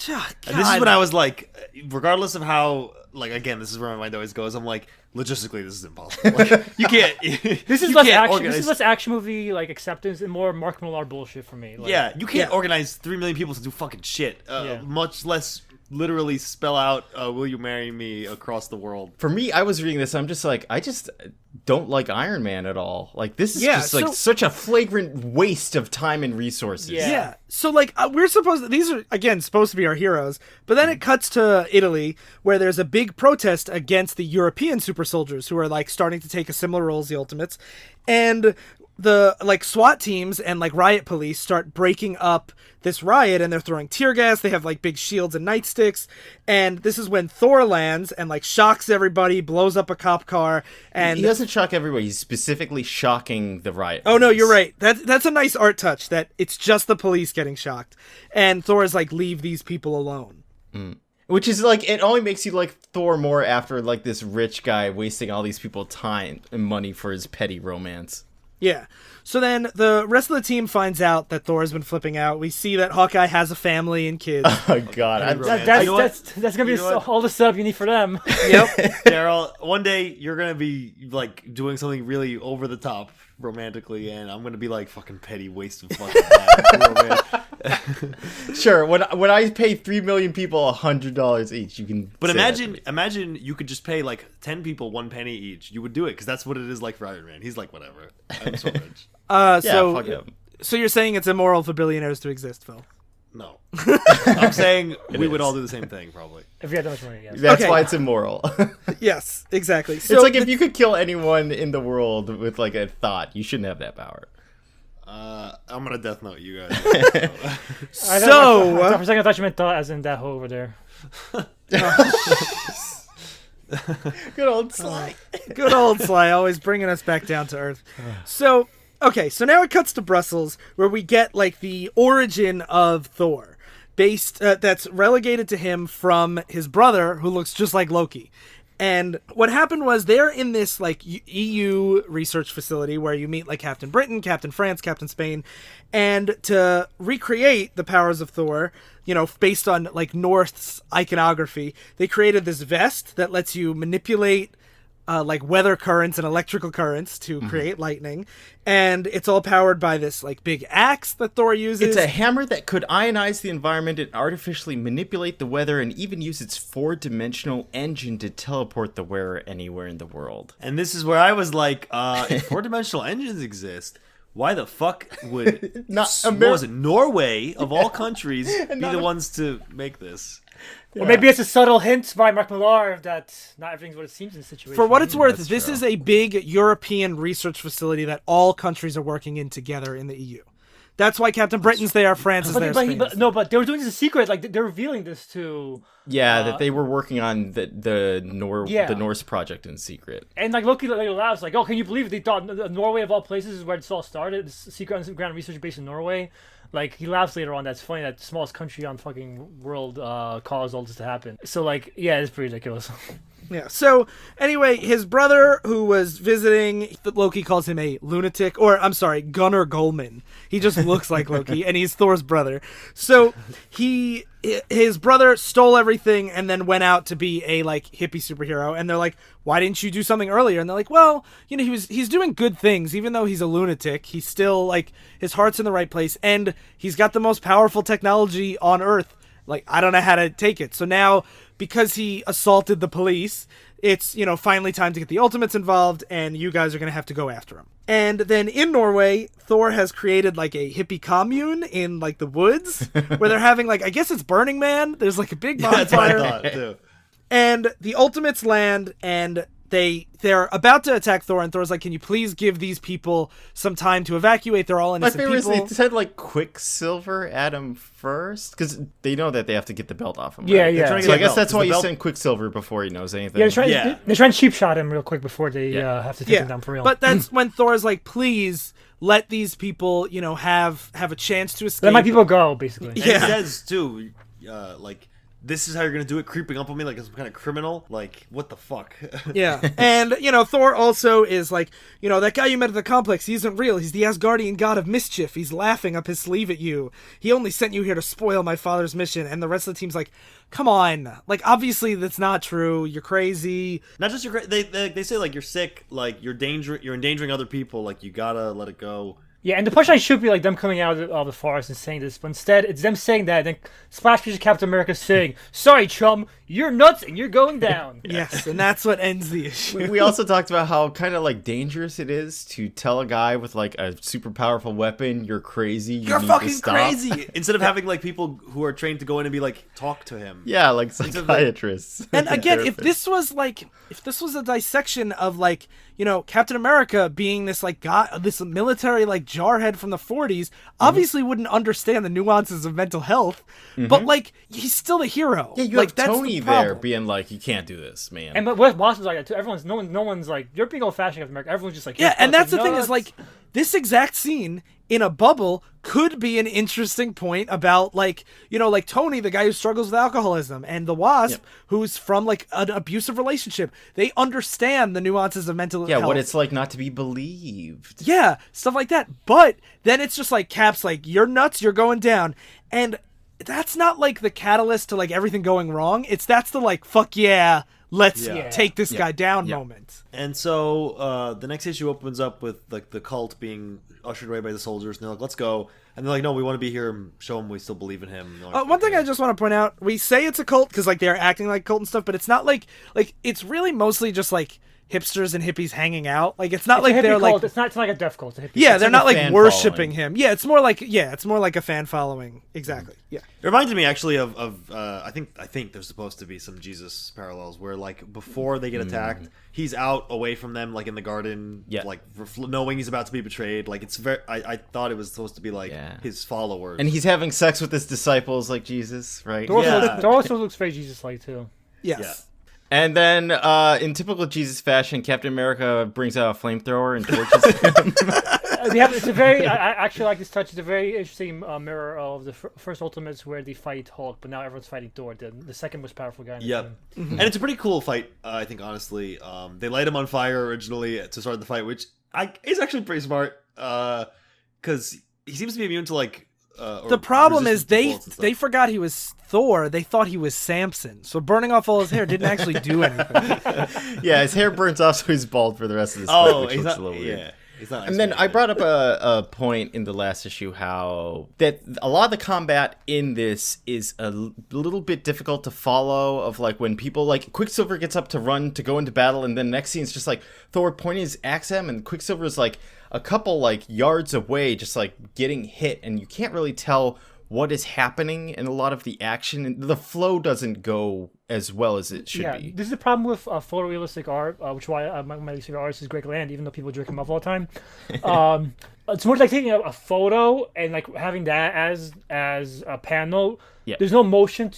And this is when I was like, regardless of how, like, again, this is where my mind always goes. I'm like, logistically, this is impossible. Like, you can't. This is less action movie like acceptance and more Mark Millar bullshit for me. Like, yeah, you can't organize 3 million people to do fucking shit. Much less literally spell out "Will you marry me" across the world. For me, I was reading this. I'm just like, I just don't like Iron Man at all. Like, this is just like such a flagrant waste of time and resources. Yeah. So like these are again supposed to be our heroes, but then it cuts to Italy where there's a big protest against the European super soldiers who are like starting to take a similar role as the Ultimates, and the like SWAT teams and like riot police start breaking up this riot, and they're throwing tear gas. They have like big shields and nightsticks, and this is when Thor lands and like shocks everybody, blows up a cop car. And he doesn't shock everybody. He's specifically shocking the riot. Oh no, you're right. That's a nice art touch that it's just the police getting shocked, and Thor is like, leave these people alone. Which is like, it only makes you like Thor more after like this rich guy wasting all these people time and money for his petty romance. Yeah. So then the rest of the team finds out that Thor has been flipping out. We see that Hawkeye has a family and kids. Oh God, that's gonna be all the sub you need for them. Yep. Darryl, one day you're gonna be like doing something really over the top romantically, and I'm gonna be like, fucking petty waste of fucking time. Sure. When I pay 3 million people $100 each, you can. But imagine you could just pay like 10 people 1 penny each. You would do it because that's what it is like for Iron Man. He's like, whatever. I'm so rich. Fuck him. So you're saying it's immoral for billionaires to exist, Phil? No. I'm saying we would all do the same thing, probably. If we had that much money, yes. That's why it's immoral. Yes, exactly. So it's like if you could kill anyone in the world with like a thought, you shouldn't have that power. I'm gonna death note you guys. For a second, I thought you meant as in that hoe over there. Good old Sly. Good old Sly, always bringing us back down to earth. So now it cuts to Brussels, where we get like the origin of Thor, that's relegated to him from his brother, who looks just like Loki. And what happened was they're in this like EU research facility where you meet like Captain Britain, Captain France, Captain Spain, and to recreate the powers of Thor, you know, based on like North's iconography, they created this vest that lets you manipulate like weather currents and electrical currents to create lightning, and it's all powered by this like big axe that Thor uses. It's a hammer that could ionize the environment and artificially manipulate the weather, and even use its 4-dimensional engine to teleport the wearer anywhere in the world. And this is where I was like, if 4-dimensional engines exist, why the fuck would what was it, Norway of all countries be the ones to make this? Or maybe it's a subtle hint by Mark Millar that not everything's what it seems in the situation. For what it's worth, That's this true. is a big European research facility that all countries are working in together in the EU. That's why Captain Britain's there, France is there, Spain is there. But they were doing this in secret. Like they're revealing this to. Yeah, that they were working on the Norse project in secret. And like Loki laughs like, oh, can you believe it? They thought Norway of all places is where this all started. This secret underground research base in Norway. Like he laughs later on. That's funny. That the smallest country on fucking world caused all this to happen. So like, yeah, it's pretty ridiculous. Yeah. So anyway, his brother who was visiting, Loki calls him a lunatic, or I'm sorry, Gunnar Goldman. He just looks like Loki, and he's Thor's brother. So his brother stole everything and then went out to be a like hippie superhero. And they're like, why didn't you do something earlier? And they're like, well, you know, he's doing good things, even though he's a lunatic. He's still like, his heart's in the right place, and he's got the most powerful technology on Earth. Like, I don't know how to take it. So now, because he assaulted the police, it's, you know, finally time to get the Ultimates involved, and you guys are going to have to go after him. And then in Norway, Thor has created, like, a hippie commune in, like, the woods, where they're having, like, I guess it's Burning Man. There's, like, a big bonfire. That's what I thought, too. And the Ultimates land, and they're about to attack Thor, and Thor's like, can you please give these people some time to evacuate? They're all innocent people. My favorite is they said like Quicksilver at him first, because they know that they have to get the belt off him. Right? Yeah, yeah. So I guess that's why you send Quicksilver before he knows anything. Yeah, they're trying to cheap shot him real quick before they have to take him down for real. But that's when Thor's like, please let these people, you know, have a chance to escape. Let my people go, basically. And he says too, like, this is how you're gonna do it, creeping up on me like some kind of criminal. Like, what the fuck? Yeah. And, you know, Thor also is like, you know, that guy you met at the complex, he isn't real. He's the Asgardian god of mischief. He's laughing up his sleeve at you. He only sent you here to spoil my father's mission. And the rest of the team's like, come on. Like, obviously that's not true. You're crazy. Not just they say, like, you're sick, like, you're endangering other people, like, you gotta let it go. Yeah, and the punchline should be like them coming out of the forest and saying this, but instead it's them saying that, and then Splash Page of Captain America saying, "Sorry, chum, you're nuts and you're going down." Yes, and that's what ends the issue. We also talked about how kind of like dangerous it is to tell a guy with like a super powerful weapon, "You're crazy. You're need fucking to stop." crazy. Instead of having like people who are trained to go in and be like, talk to him. Yeah, like psychiatrists. And again, if this was a dissection of like, you know, Captain America being this like guy, this military like jarhead from the 40s, obviously wouldn't understand the nuances of mental health, but like he's still the hero. Yeah, you like, have that's Tony the problem. there being like, "You can't do this, man." And but West Boston's like that too. No one's like, you're being old-fashioned Captain America. Everyone's just like, Yeah, and that's the thing nuts. is like this exact scene in a bubble could be an interesting point about like, you know, like Tony, the guy who struggles with alcoholism, and the Wasp, who's from like an abusive relationship. They understand the nuances of mental health. what it's like not to be believed. Yeah, stuff like that. But then it's just like Cap's like, you're nuts, you're going down. And that's not like the catalyst to like everything going wrong. That's the like, fuck yeah, let's take this guy down moment. And so the next issue opens up with like the cult being ushered away by the soldiers, and they're like, let's go. And they're like, no, we want to be here and show them we still believe in him. Like, one thing I just want to point out, we say it's a cult because like they're acting like cult and stuff, but it's not like it's really mostly just like hipsters and hippies hanging out. Like it's not like they're cult. like It's not like a death cult. It's a hippie yeah, cult. they're not like fan worshiping following. him. Yeah, it's more like a fan following. Exactly. Yeah. It reminded me actually of I think there's supposed to be some Jesus parallels where like before they get attacked, he's out away from them, like in the garden, like knowing he's about to be betrayed. Like it's very. I thought it was supposed to be like his followers, And he's having sex with his disciples like Jesus, right? Thor also looks very Jesus-like too. Yes. And then, in typical Jesus fashion, Captain America brings out a flamethrower and torches him. It's a very. I actually like this touch. It's a very interesting mirror of the first Ultimates where they fight Hulk, but now everyone's fighting Thor. The second most powerful guy in the team. And it's a pretty cool fight. I think honestly, they light him on fire originally to start the fight, which is actually pretty smart. Because he seems to be immune to like. The problem is they forgot he was Thor. They thought he was Samson. So burning off all his hair didn't actually do anything. Yeah, his hair burns off, so he's bald for the rest of his fight, which looks a little weird. Yeah. He's not And then I brought up a point in the last issue how that a lot of the combat in this is a little bit difficult to follow, of like when people like Quicksilver gets up to run to go into battle, and then next scene is just like Thor pointing his axe at him, and Quicksilver is like a couple like yards away just like getting hit, and you can't really tell what is happening in a lot of the action, and the flow doesn't go as well as it should be. This is the problem with photorealistic art, which is why my least favorite artist is Greg Land, even though people jerk him off all the time. It's more like taking a photo and like having that as a panel. Yeah. There's no motion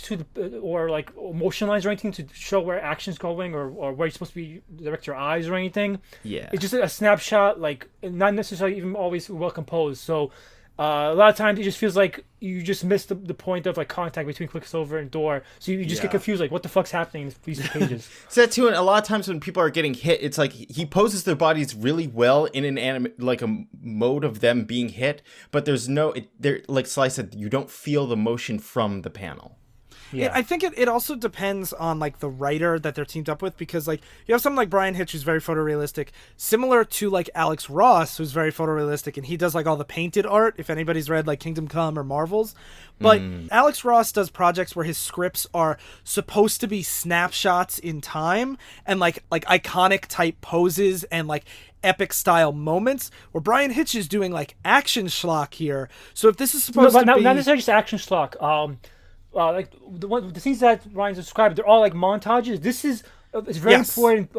or like motion lines or anything to show where action's going or where you're supposed to be direct your eyes or anything. Yeah. It's just a snapshot, like not necessarily even always well composed. So a lot of times it just feels like you just missed the point of like contact between Quicksilver and Thor, so you just get confused, like what the fuck's happening in these pages. So that too, and a lot of times when people are getting hit, it's like he poses their bodies really well in an like a mode of them being hit, but there's no, they're like Sly said, you don't feel the motion from the panel. Yeah, I think it also depends on like the writer that they're teamed up with, because like you have someone like Brian Hitch who's very photorealistic, similar to like Alex Ross who's very photorealistic, and he does like all the painted art. If anybody's read like Kingdom Come or Marvels, but Alex Ross does projects where his scripts are supposed to be snapshots in time and like iconic type poses and like epic style moments, where Brian Hitch is doing like action schlock here. So if this is supposed to be not necessarily just action schlock, like the scenes that Ryan's described, they're all like montages. This is it's very important,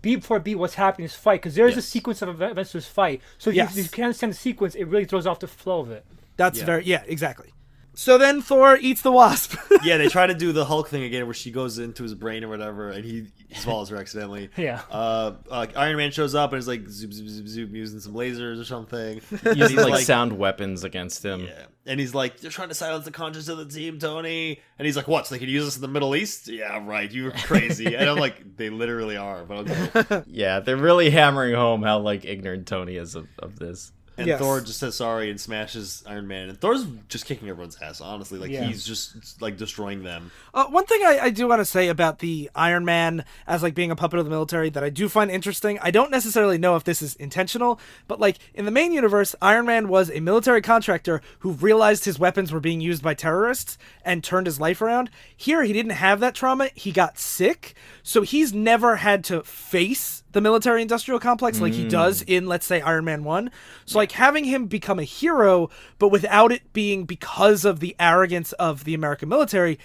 beat for beat, what's happening in this fight, because there's a sequence of events to this fight. So if you can't understand the sequence, it really throws off the flow of it. That's exactly. So then Thor eats the wasp. They try to do the Hulk thing again, where she goes into his brain or whatever, and he swallows her accidentally. Iron Man shows up and is like zoop zoop zoop zoop, using some lasers or something. Using like sound weapons against him. Yeah, and he's like, "They're trying to silence the conscience of the team, Tony." And he's like, "What? So they can use us in the Middle East?" Yeah, right. You're crazy. And I'm like, they literally are. But okay. Yeah, they're really hammering home how like ignorant Tony is of this. And Thor just says sorry and smashes Iron Man. And Thor's just kicking everyone's ass, honestly. Like, he's just, like, destroying them. One thing I do want to say about the Iron Man as, like, being a puppet of the military that I do find interesting, I don't necessarily know if this is intentional, but, like, in the main universe, Iron Man was a military contractor who realized his weapons were being used by terrorists and turned his life around. Here, he didn't have that trauma. He got sick, so he's never had to face the military-industrial complex like he does in, let's say, Iron Man 1. So, like, having him become a hero, but without it being because of the arrogance of the American military,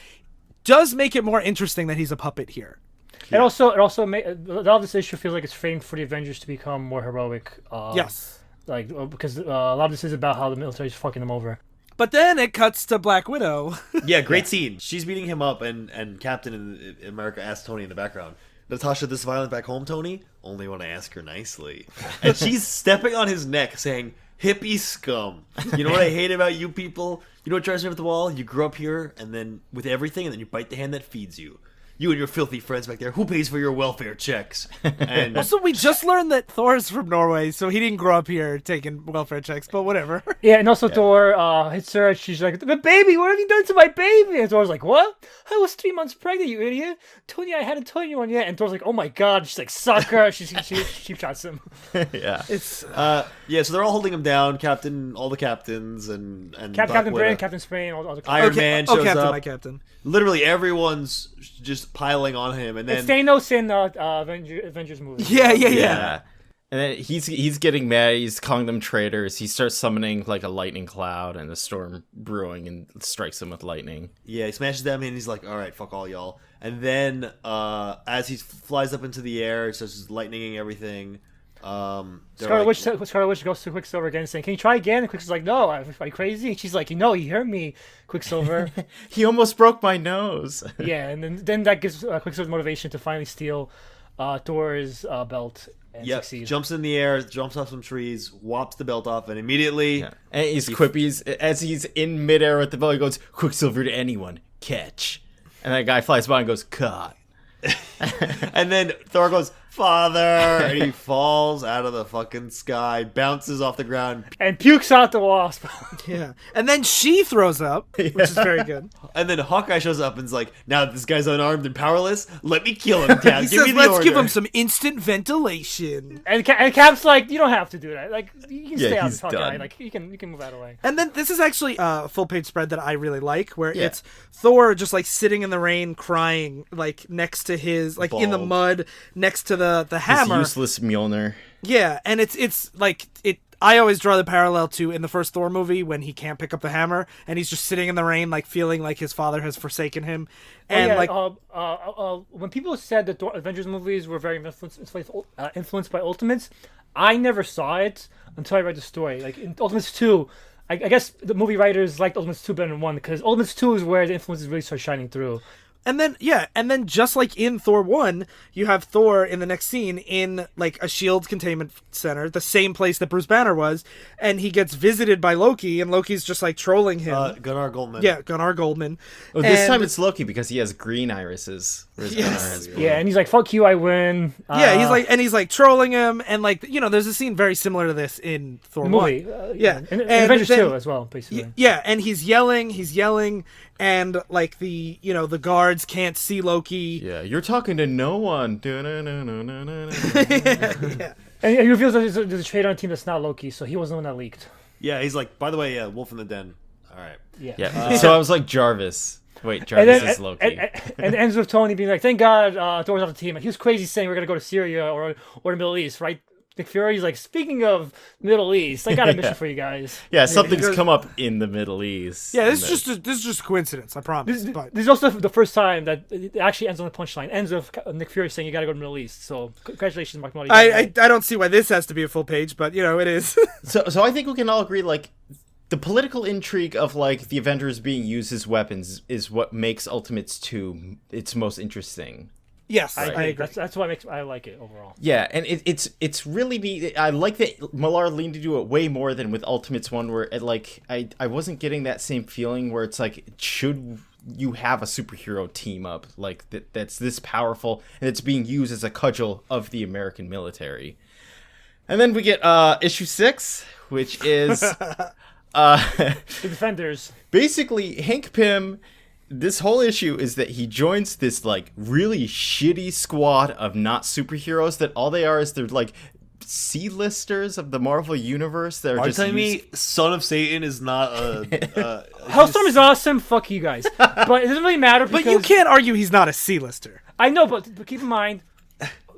does make it more interesting that he's a puppet here. Yeah. It also a lot of this issue feels like it's framed for the Avengers to become more heroic. Like, because a lot of this is about how the military is fucking them over. But then it cuts to Black Widow. Great scene. She's beating him up, and Captain America asks Tony in the background, "Natasha, this violent back home, Tony? Only want to ask her nicely." And she's stepping on his neck saying, "Hippie scum. You know what I hate about you people? You know what drives me up the wall? You grew up here, and then with everything, and then you bite the hand that feeds you. You and your filthy friends back there. Who pays for your welfare checks?" And also, we just learned that Thor's from Norway, so he didn't grow up here taking welfare checks, but whatever. Yeah, and also Thor hits her, and she's like, "The baby, what have you done to my baby?" And Thor's like, "What? I was 3 months pregnant, you idiot. Tony, I hadn't told anyone yet." And Thor's like, "Oh my god." She's like, "Suck her." She shots him. It's so they're all holding him down, all the captains, and Captain Britain, Captain Spain, all the Iron Man shows Captain, up. my Captain. Literally everyone's just piling on him, and then it's Thanos in Avengers movie. Yeah. And then he's getting mad. He's calling them traitors. He starts summoning like a lightning cloud and a storm brewing, and strikes them with lightning. Yeah, he smashes them, and he's like, "All right, fuck all y'all." And then as he flies up into the air, it starts just lightninging everything. Scarlet Witch goes to Quicksilver again, saying, "Can you try again?" And Quicksilver's like, "No, am I crazy?" And she's like, "You know, you heard me, Quicksilver." He almost broke my nose. Yeah, and then that gives Quicksilver motivation to finally steal Thor's belt and succeed. Jumps in the air, jumps off some trees, whops the belt off, and immediately... Yeah. And he's quippy. As he's in midair with the belt, he goes, "Quicksilver to anyone, catch." And that guy flies by and goes, "Caught." And then Thor goes, "Father!" And he falls out of the fucking sky, bounces off the ground. And pukes out the wasp. Yeah. And then she throws up, which is very good. And then Hawkeye shows up and's like, "Now that this guy's unarmed and powerless, let me kill him, Cap. He Give says, me the let's order." give him some instant ventilation. And Cap's like, "You don't have to do that. Like, you can stay out he's of Hawkeye. done. Like, you can move out of the way." And then this is actually a full-page spread that I really like, where it's Thor just, like, sitting in the rain crying, like, next to his, like, in the Bald. mud, next to the hammer. Useless Mjolnir. Yeah, and it's like it. I always draw the parallel to in the first Thor movie when he can't pick up the hammer and he's just sitting in the rain, like feeling like his father has forsaken him. And when people said that Thor Avengers movies were very influenced by Ultimates, I never saw it until I read the story. Like in Ultimates 2, I guess the movie writers liked Ultimates 2 better than 1 because Ultimates 2 is where the influences really start shining through. And then just like in Thor 1, you have Thor in the next scene in like a shield containment center, the same place that Bruce Banner was, and he gets visited by Loki, and Loki's just like trolling him. Gunnar Goldman. Yeah, Gunnar Goldman. Oh, this time it's Loki because he has green irises. Whereas Gunnar has blue. Yeah, and he's like, "Fuck you, I win." Yeah, he's like trolling him, and like there's a scene very similar to this in Thor 1. Movie. And Avengers 2 as well, basically. Yeah, and he's yelling, and like the guards can't see Loki. Yeah, you're talking to no one. Yeah. And he reveals that there's a traitor on the team that's not Loki, so he wasn't the one that leaked. Yeah, he's like, "By the way, Wolf in the Den." All right. Yeah. So I was like, Jarvis. Wait, Jarvis is Loki. And it ends with Tony being like, "Thank God Thor's off the team." Like, he was crazy saying we're going to go to Syria or the Middle East, right? Nick Fury's like, "Speaking of Middle East, I got a mission for you guys." Yeah, something's come up in the Middle East. Yeah, this is just a coincidence, I promise. This is also the first time that it actually ends on the punchline. Ends with Nick Fury saying, "You got to go to the Middle East." So congratulations, Mark Millar. I don't see why this has to be a full page, but it is. So I think we can all agree, like, the political intrigue of like the Avengers being used as weapons is what makes Ultimates 2 its most interesting. Yes, I agree. That's what I like it overall. Yeah, and it's really neat. I like that Millar leaned into it way more than with Ultimates 1, where it, like I wasn't getting that same feeling where it's like, should you have a superhero team up like that's this powerful and it's being used as a cudgel of the American military. And then we get issue 6, which is The Defenders. Basically Hank Pym. This whole issue is that he joins this like really shitty squad of not superheroes that all they are is they're like C-listers of the Marvel universe. That are just telling me Son of Satan is not a Hellstorm is awesome. Fuck you guys, but it doesn't really matter. Because But you can't argue he's not a C-lister. I know, but keep in mind,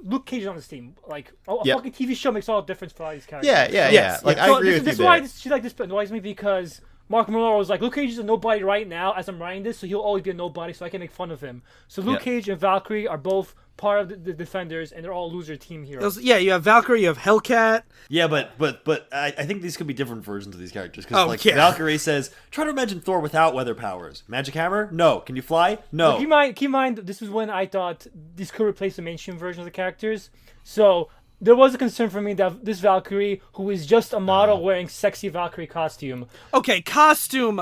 Luke Cage is on this team. Like a fucking TV show makes all the difference for all these characters. Yeah. Like I agree with you. This is why she like this annoys me because Mark Millar was like, Luke Cage is a nobody right now as I'm writing this, so he'll always be a nobody, so I can make fun of him. So Luke Cage and Valkyrie are both part of the Defenders, and they're all loser team heroes. Yeah, you have Valkyrie, you have Hellcat. Yeah, but I think these could be different versions of these characters. Because Valkyrie says, try to imagine Thor without weather powers. Magic hammer? No. Can you fly? No. Keep in mind, this is when I thought this could replace the mainstream version of the characters. So there was a concern for me that this Valkyrie, who is just a model wearing sexy Valkyrie costume. Okay, costume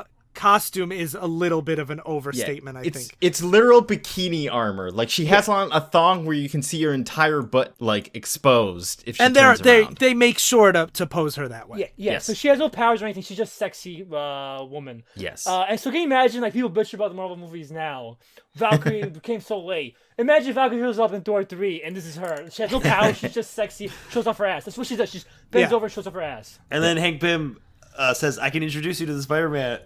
is a little bit of an overstatement, I think. It's literal bikini armor. Like, she has on a thong where you can see her entire butt, like, exposed if she turns around. They make sure to pose her that way. Yeah. Yes. So she has no powers or anything. She's just a sexy woman. Yes. And so can you imagine, like, people bitch about the Marvel movies now. Valkyrie became so late. Imagine if Valkyrie shows up in Thor 3, and this is her. She has no powers. She's just sexy. Shows off her ass. That's what she does. She bends over and shows off her ass. And then Hank Pym says, "I can introduce you to Spider-Man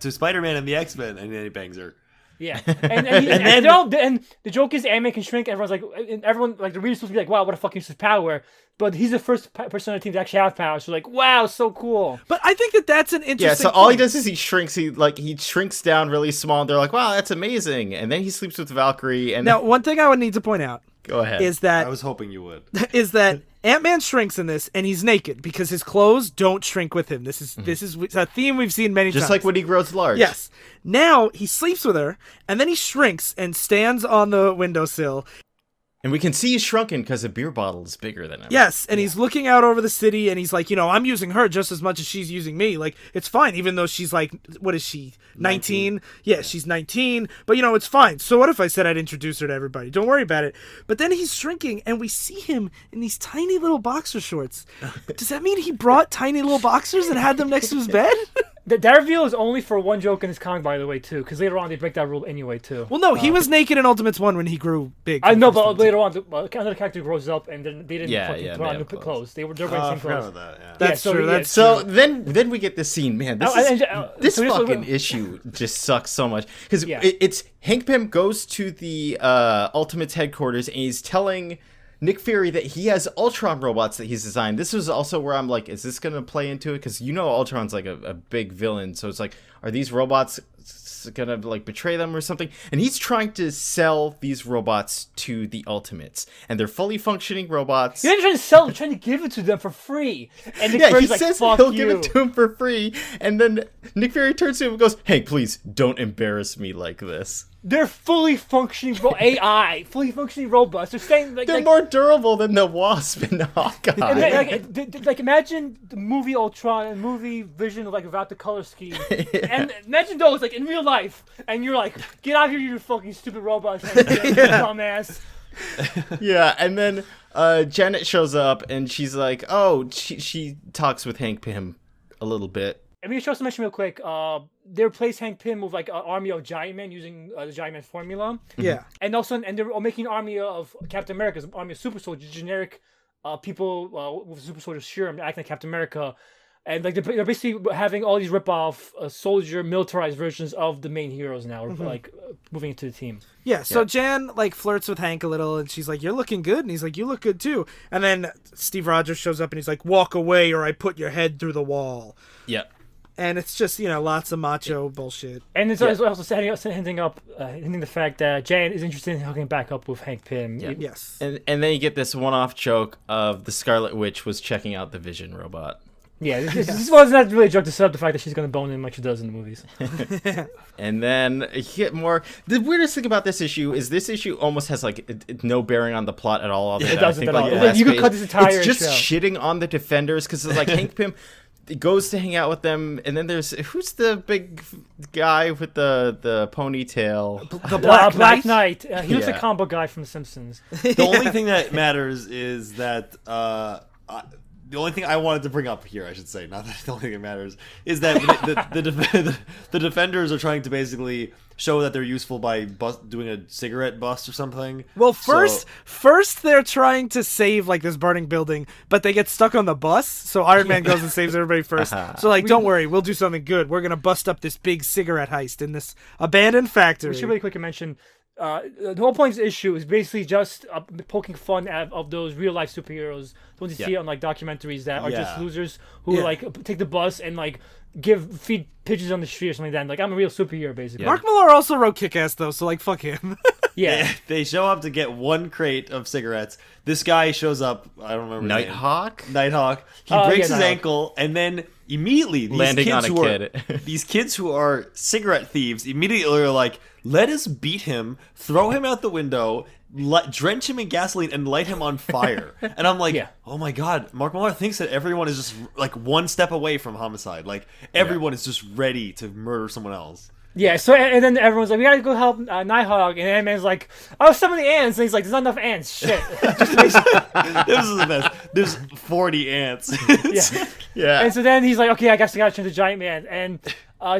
and the X-Men," and then he bangs her. Yeah, and the joke is Ant-Man can shrink. Everyone's like, the reader's supposed to be like, "Wow, what a fucking useless power!" But he's the first person on the team to actually have powers. So like, wow, so cool. But I think that's an interesting. Yeah, so all he does is he shrinks. He shrinks down really small. And they're like, "Wow, that's amazing!" And then he sleeps with Valkyrie. And now, one thing I would need to point out. Go ahead. Is that I was hoping you would. Is that Ant-Man shrinks in this, and he's naked because his clothes don't shrink with him. This is a theme we've seen many times. Just like when he grows large. Yes. Now he sleeps with her, and then he shrinks and stands on the windowsill. And we can see he's shrunken because a beer bottle is bigger than him. Yes, and he's looking out over the city, and he's like, I'm using her just as much as she's using me. Like, it's fine, even though she's like, what is she, 19? Yeah, she's 19, but it's fine. So what if I said I'd introduce her to everybody? Don't worry about it. But then he's shrinking, and we see him in these tiny little boxer shorts. Does that mean he brought tiny little boxers and had them next to his bed? That reveal is only for one joke in this comic, by the way, too, because later on they break that rule anyway, too. Well, no, he was naked in Ultimates 1 when he grew big. I know, but later on, another character grows up, and then they didn't fucking put on new clothes. They're wearing the same clothes. That's true. So then we get this scene, man. This fucking issue just sucks so much because it's Hank Pym goes to the Ultimates headquarters and he's telling Nick Fury that he has Ultron robots that he's designed. This was also where I'm like, is this going to play into it? Because Ultron's like a big villain. So it's like, are these robots going to like betray them or something? And he's trying to sell these robots to the Ultimates. And they're fully functioning robots. You're not trying to sell them, trying to give it to them for free. And Nick Fury's he says fuck he'll you. give it to him for free. And then Nick Fury turns to him and goes, Hank, please don't embarrass me like this. They're fully functioning AI, fully functioning robots. They're saying they're more durable than the Wasp and Hawkeye. And imagine the movie Ultron and movie Vision without the color scheme. And imagine those in real life. And you're like, get out of here, you fucking stupid robots, dumbass. Yeah, and then Janet shows up and she's like, she talks with Hank Pym a little bit. And we should also mention real quick, they replaced Hank Pym with an army of Giant Men using the Giant Man formula. Yeah. And also, they're making an army of Captain America's army of super soldiers, generic people with super soldier serum acting like Captain America. And they're basically having all these rip-off soldier militarized versions of the main heroes now, moving into the team. Yeah, so Jan flirts with Hank a little, and she's like, "You're looking good," and he's like, "You look good too." And then Steve Rogers shows up, and he's like, "Walk away, or I put your head through the wall." Yeah. And it's just lots of macho bullshit. And it's also hinting the fact that Jan is interested in hooking back up with Hank Pym. Yeah. Yes. And then you get this one-off joke of the Scarlet Witch was checking out the Vision robot. Yeah, this was not really a joke to set up the fact that she's going to bone him like she does in the movies. And then you get more. The weirdest thing about this issue is this issue almost has no bearing on the plot at all. It doesn't at all. You could cut this entire It's just show. shitting on the Defenders because it's like Hank Pym goes to hang out with them, and then who's the big guy with the ponytail? The Black Knight. He looks like a comic book guy from The Simpsons. The only thing that matters is that the only thing I wanted to bring up here, I should say, not that the only thing that matters, is that the Defenders are trying to basically show that they're useful by doing a cigarette bust or something. Well, first they're trying to save this burning building, but they get stuck on the bus, so Iron Man goes and saves everybody first. So don't worry, we'll do something good. We're going to bust up this big cigarette heist in this abandoned factory. We should really quickly mention, the whole point of this issue is basically just poking fun of those real life superheroes, the ones you see on documentaries that are just losers who take the bus and feed pigeons on the street or something like that. I'm a real superhero, basically. Mark Millar also wrote Kick-Ass though, so fuck him. Yeah. They show up to get one crate of cigarettes. This guy shows up. I don't remember. Nighthawk. He breaks his ankle, and then immediately these kids who are cigarette thieves immediately are like, "Let us beat him, throw him out the window, drench him in gasoline, and light him on fire." And I'm like, oh my god, Mark Millar thinks that everyone is just one step away from homicide. Everyone is just ready to murder someone else. Yeah, so and then everyone's like, "We gotta go help Nighthawk," and Ant-Man's like, "Oh, some of the ants," and he's like, "There's not enough ants." Shit. This is the best. There's 40 ants. Yeah. And so then he's like, "Okay, I guess I gotta turn to Giant Man," and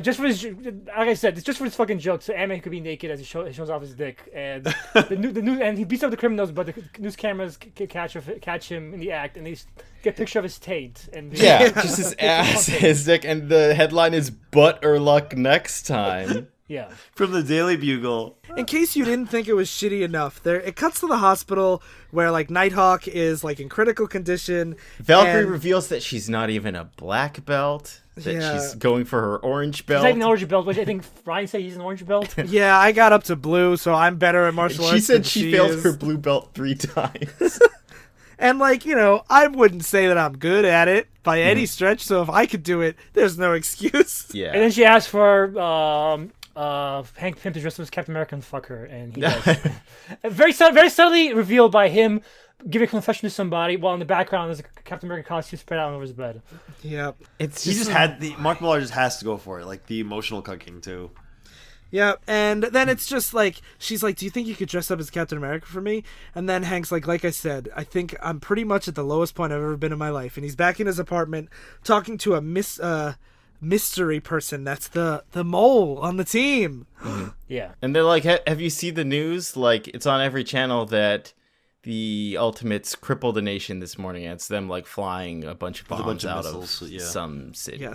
just for his, like I said, it's just for his fucking joke, so Ant-Man could be naked as he shows off his dick, and and he beats up the criminals, but the news cameras catch him in the act, and they get a picture of his taint, and just his ass, his dick, and the headline is "Butt or Luck next time." Yeah. From the Daily Bugle. In case you didn't think it was shitty enough, it cuts to the hospital where Nighthawk is in critical condition. Valkyrie reveals that she's not even a black belt. That she's going for her orange belt. She's not even an orange belt, which I think Ryan said he's an orange belt. Yeah, I got up to blue, so I'm better at martial arts. She said she failed her blue belt 3 times. And, like, you know, I wouldn't say that I'm good at it by any stretch, so if I could do it, there's no excuse. Yeah. And then she asked for Hank Pym to dress up as Captain America and fuck her, and he does. very subtly revealed by him giving a confession to somebody, while in the background there's a Captain America costume spread out over his bed. Yep. Mark Millar just has to go for it, like the emotional cucking too. Yeah, and then it's just like, she's like, do you think you could dress up as Captain America for me? And then Hank's like I said, I think I'm pretty much at the lowest point I've ever been in my life. And he's back in his apartment talking to a mystery person that's the mole on the team. Yeah. And they're like, have you seen the news? Like, it's on every channel that the Ultimates crippled a nation this morning. And it's them, like, flying a bunch of bombs out missiles, of some city.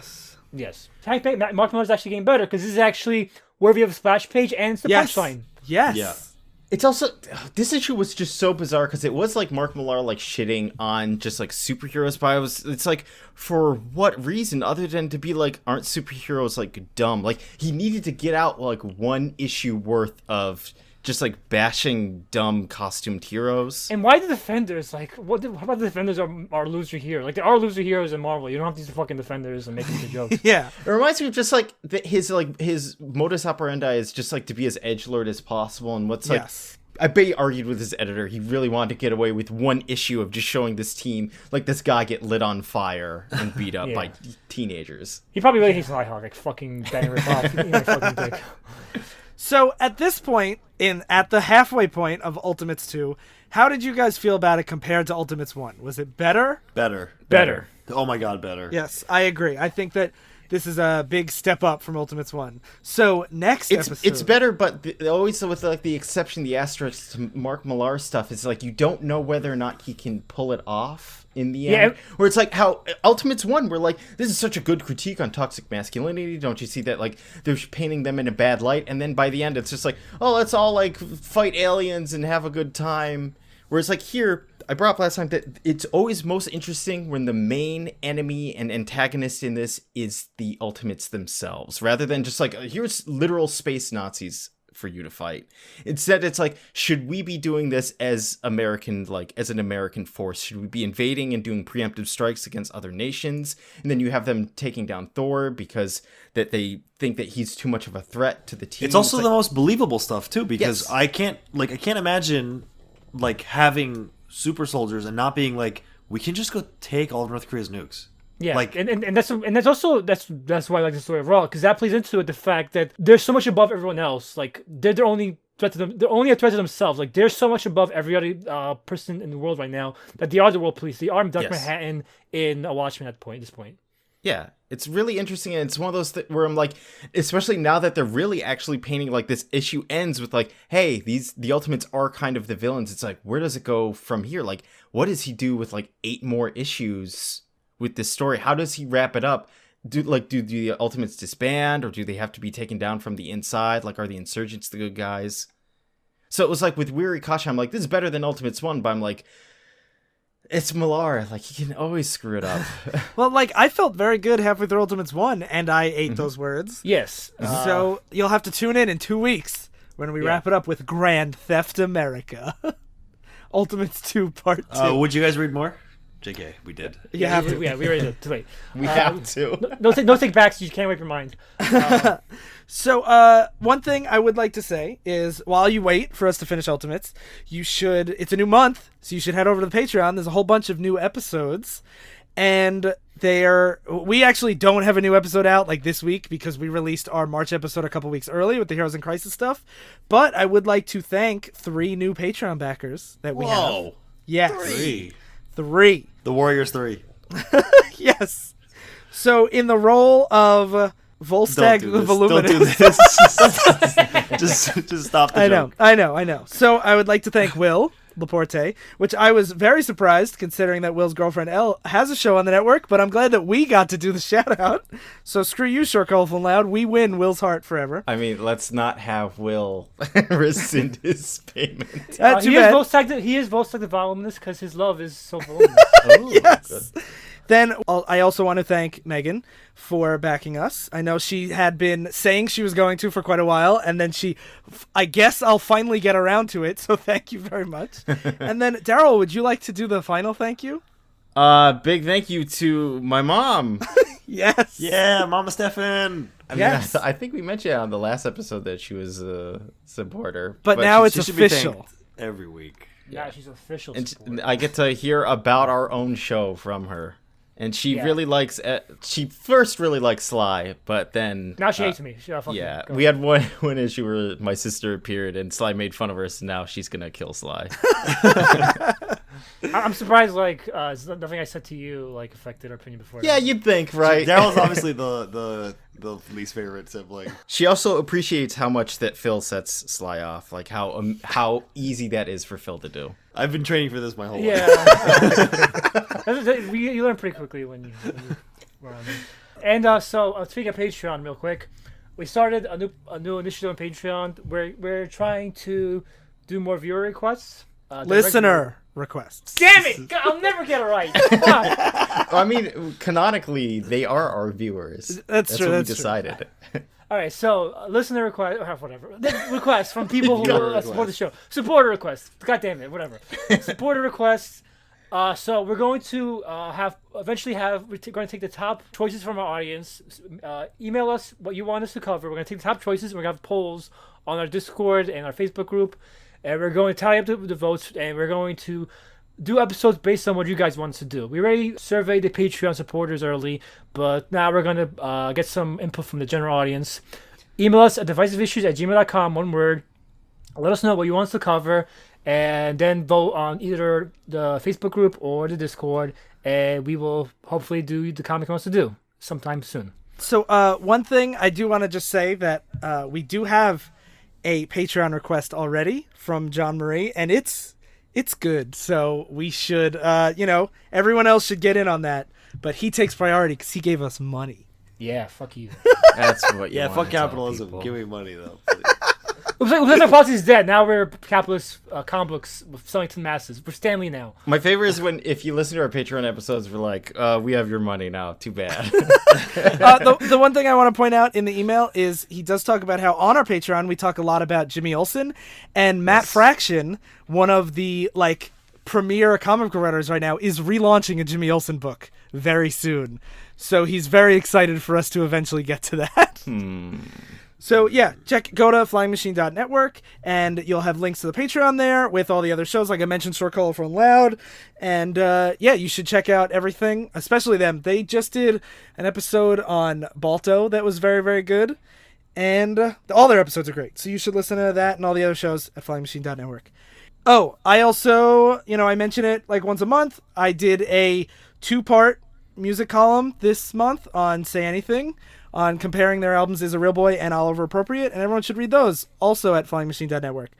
Yes. Mark Millar's actually getting better, because this is actually where we have a splash page and it's the punchline. Yes. Yeah. It's also, this issue was just so bizarre because it was like Mark Millar like shitting on just like superheroes, but it's like, for what reason other than to be like, aren't superheroes like dumb? Like, he needed to get out like one issue worth of just like bashing dumb costumed heroes. And why the Defenders, like, how about the Defenders are loser heroes? Like, there are loser heroes in Marvel. You don't have these fucking Defenders and making the jokes. Yeah. It reminds me of just like his modus operandi is just like to be as edgelord as possible. And what's like, I bet he argued with his editor. He really wanted to get away with one issue of just showing this team, like this guy get lit on fire and beat up by teenagers. He probably really hates Nighthawk, like fucking banger it off. Fucking dick. So at this point, at the halfway point of Ultimates 2, how did you guys feel about it compared to Ultimates 1? Was it better? Better. Oh my god, better. Yes, I agree. I think that this is a big step up from Ultimates 1. So next episode... It's better, but always with like the exception, the asterisk to Mark Millar stuff, is like you don't know whether or not he can pull it off in the end. Where it's like how Ultimates 1, we're like, this is such a good critique on toxic masculinity. Don't you see that like they're painting them in a bad light? And then by the end, it's just like, oh, let's all like fight aliens and have a good time. Whereas like here, I brought up last time that it's always most interesting when the main enemy and antagonist in this is the Ultimates themselves, rather than just like, here's literal space Nazis for you to fight. Instead, it's like, should we be doing this as an American force? Should we be invading and doing preemptive strikes against other nations? And then you have them taking down Thor because that they think that he's too much of a threat to the team. It's also the most believable stuff too, because I can't imagine like having super soldiers and not being like, we can just go take all of North Korea's nukes. Yeah, like, and that's why I like the story of Raw, because that plays into it, the fact that they're so much above everyone else. Like, they're the only threat to them. They're only a threat to themselves. Like, they're so much above every other person in the world right now that they are the world police. They are Dr. Manhattan in a Watchmen at this point. Yeah, it's really interesting, and it's one of those where I'm like, especially now that they're really actually painting, like, this issue ends with, like, hey, the Ultimates are kind of the villains. It's like, where does it go from here? Like, what does he do with, like, 8 more issues with this story? How does he wrap it up? Do the Ultimates disband, or do they have to be taken down from the inside? Like, are the insurgents the good guys? So it was like, with Weary Kasha, I'm like, this is better than Ultimates 1, but I'm like, it's Millar. Like, he can always screw it up. Well, like, I felt very good halfway through Ultimates 1, and I ate those words. Yes. So you'll have to tune in 2 weeks when we wrap it up with Grand Theft America. Ultimates 2 Part 2. Would you guys read more? JK, we did. You have to. Yeah, we already did. Too late. We have to. No take backs. You can't wipe your mind. So, one thing I would like to say is, while you wait for us to finish Ultimates, it's a new month, so you should head over to the Patreon. There's a whole bunch of new episodes, and we actually don't have a new episode out like this week because we released our March episode a couple weeks early with the Heroes in Crisis stuff. But I would like to thank 3 new Patreon backers that we have. Yes. 3. The Warriors 3. Yes. So in the role of Volstagg the Voluminous. Don't do this. just stop the joke. I know. So I would like to thank Will Laporte, which I was very surprised considering that Will's girlfriend Elle has a show on the network, but I'm glad that we got to do the shout out. So screw you, Short, Colorful, and Loud. We win Will's heart forever. I mean, let's not have Will rescind his payment. He is Volstagg the Voluminous because his love is so voluminous. Yes. Then I also want to thank Megan for backing us. I know she had been saying she was going to for quite a while, and then I guess I'll finally get around to it, so thank you very much. And then, Darryl, would you like to do the final thank you? Big thank you to my mom. Yes. Yeah, Mama Stefan. Yes. I think we mentioned on the last episode that she was a supporter. But now it's she should be official. thanked every week. Yeah, she's official. And I get to hear about our own show from her. And she really likes. She first really liked Sly, but then now she hates me. We had one issue where my sister appeared and Sly made fun of her. So now she's gonna kill Sly. I'm surprised. Nothing I said to you affected her opinion before. Yeah, you'd think, right? Daryl's obviously the least favorite sibling. She also appreciates how much that Phil sets Sly off, like how easy that is for Phil to do. I've been training for this my whole life. Yeah, you learn pretty quickly when you were on there. And so speaking of Patreon, real quick, we started a new initiative on Patreon. We're trying to do more viewer requests. Listener requests. Damn it! God, I'll never get it right. I mean, canonically, they are our viewers. That's true. What That's we decided. All right, so listener request, whatever. Requests from people who support the show. Supporter requests. God damn it, whatever. Supporter requests. So we're going to we're going to take the top choices from our audience. Email us what you want us to cover. We're going to take the top choices. We're going to have polls on our Discord and our Facebook group. And we're going to tally up the votes, and we're going to do episodes based on what you guys want us to do. We already surveyed the Patreon supporters early, but now we're going to get some input from the general audience. Email us at divisiveissues@gmail.com, one word. Let us know what you want us to cover, and then vote on either the Facebook group or the Discord, and we will hopefully do the comic we want us to do sometime soon. So one thing I do want to just say that we do have a Patreon request already from John Marie, and it's good. So we should, everyone else should get in on that. But he takes priority because he gave us money. Yeah, fuck you. That's what. Fuck capitalism. Give me money though. Our policy is dead. Now we're capitalist comic books selling to the masses. We're Stanley now. My favorite is if you listen to our Patreon episodes, we're like, we have your money now. Too bad. The one thing I want to point out in the email is he does talk about how on our Patreon we talk a lot about Jimmy Olsen, and Matt Fraction, one of the premier comic book writers right now, is relaunching a Jimmy Olsen book very soon. So he's very excited for us to eventually get to that. So yeah, go to flyingmachine.network, and you'll have links to the Patreon there with all the other shows, like I mentioned, Short, Colorful, and Loud. And you should check out everything, especially them. They just did an episode on Balto that was very, very good, and all their episodes are great. So you should listen to that and all the other shows at flyingmachine.network. Oh, I also, I mention it once a month. I did a 2-part music column this month on Say Anything, on comparing their albums Is a Real Boy and Oliver Appropriate, and everyone should read those, also at flyingmachine.network.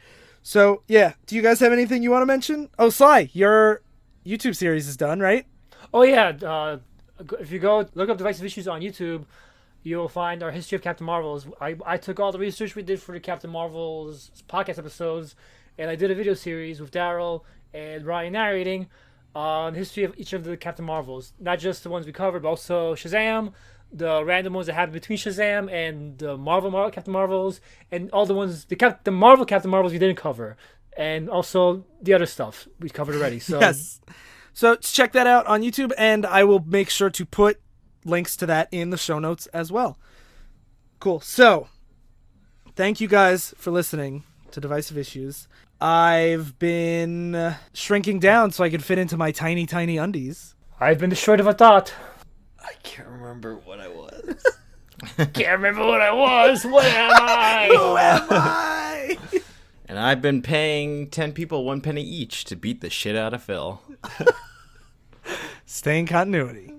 So, yeah, do you guys have anything you want to mention? Oh, Sly, your YouTube series is done, right? Oh, yeah. If you go look up Divisive Issues on YouTube, you'll find our history of Captain Marvels. I took all the research we did for the Captain Marvels podcast episodes, and I did a video series with Darryl and Ryan narrating on the history of each of the Captain Marvels. Not just the ones we covered, but also Shazam, the random ones that happened between Shazam and the Marvel Captain Marvels, and all the ones, the Marvel Captain Marvels we didn't cover, and also the other stuff we covered already. So yes. So check that out on YouTube, and I will make sure to put links to that in the show notes as well. Cool. So thank you guys for listening to Divisive Issues. I've been shrinking down so I could fit into my tiny, tiny undies. I've been destroyed of a thought. I can't remember what I was. Can't remember what I was. What am I? Who am I? And I've been paying 10 people 1 penny each to beat the shit out of Phil. Stay in continuity.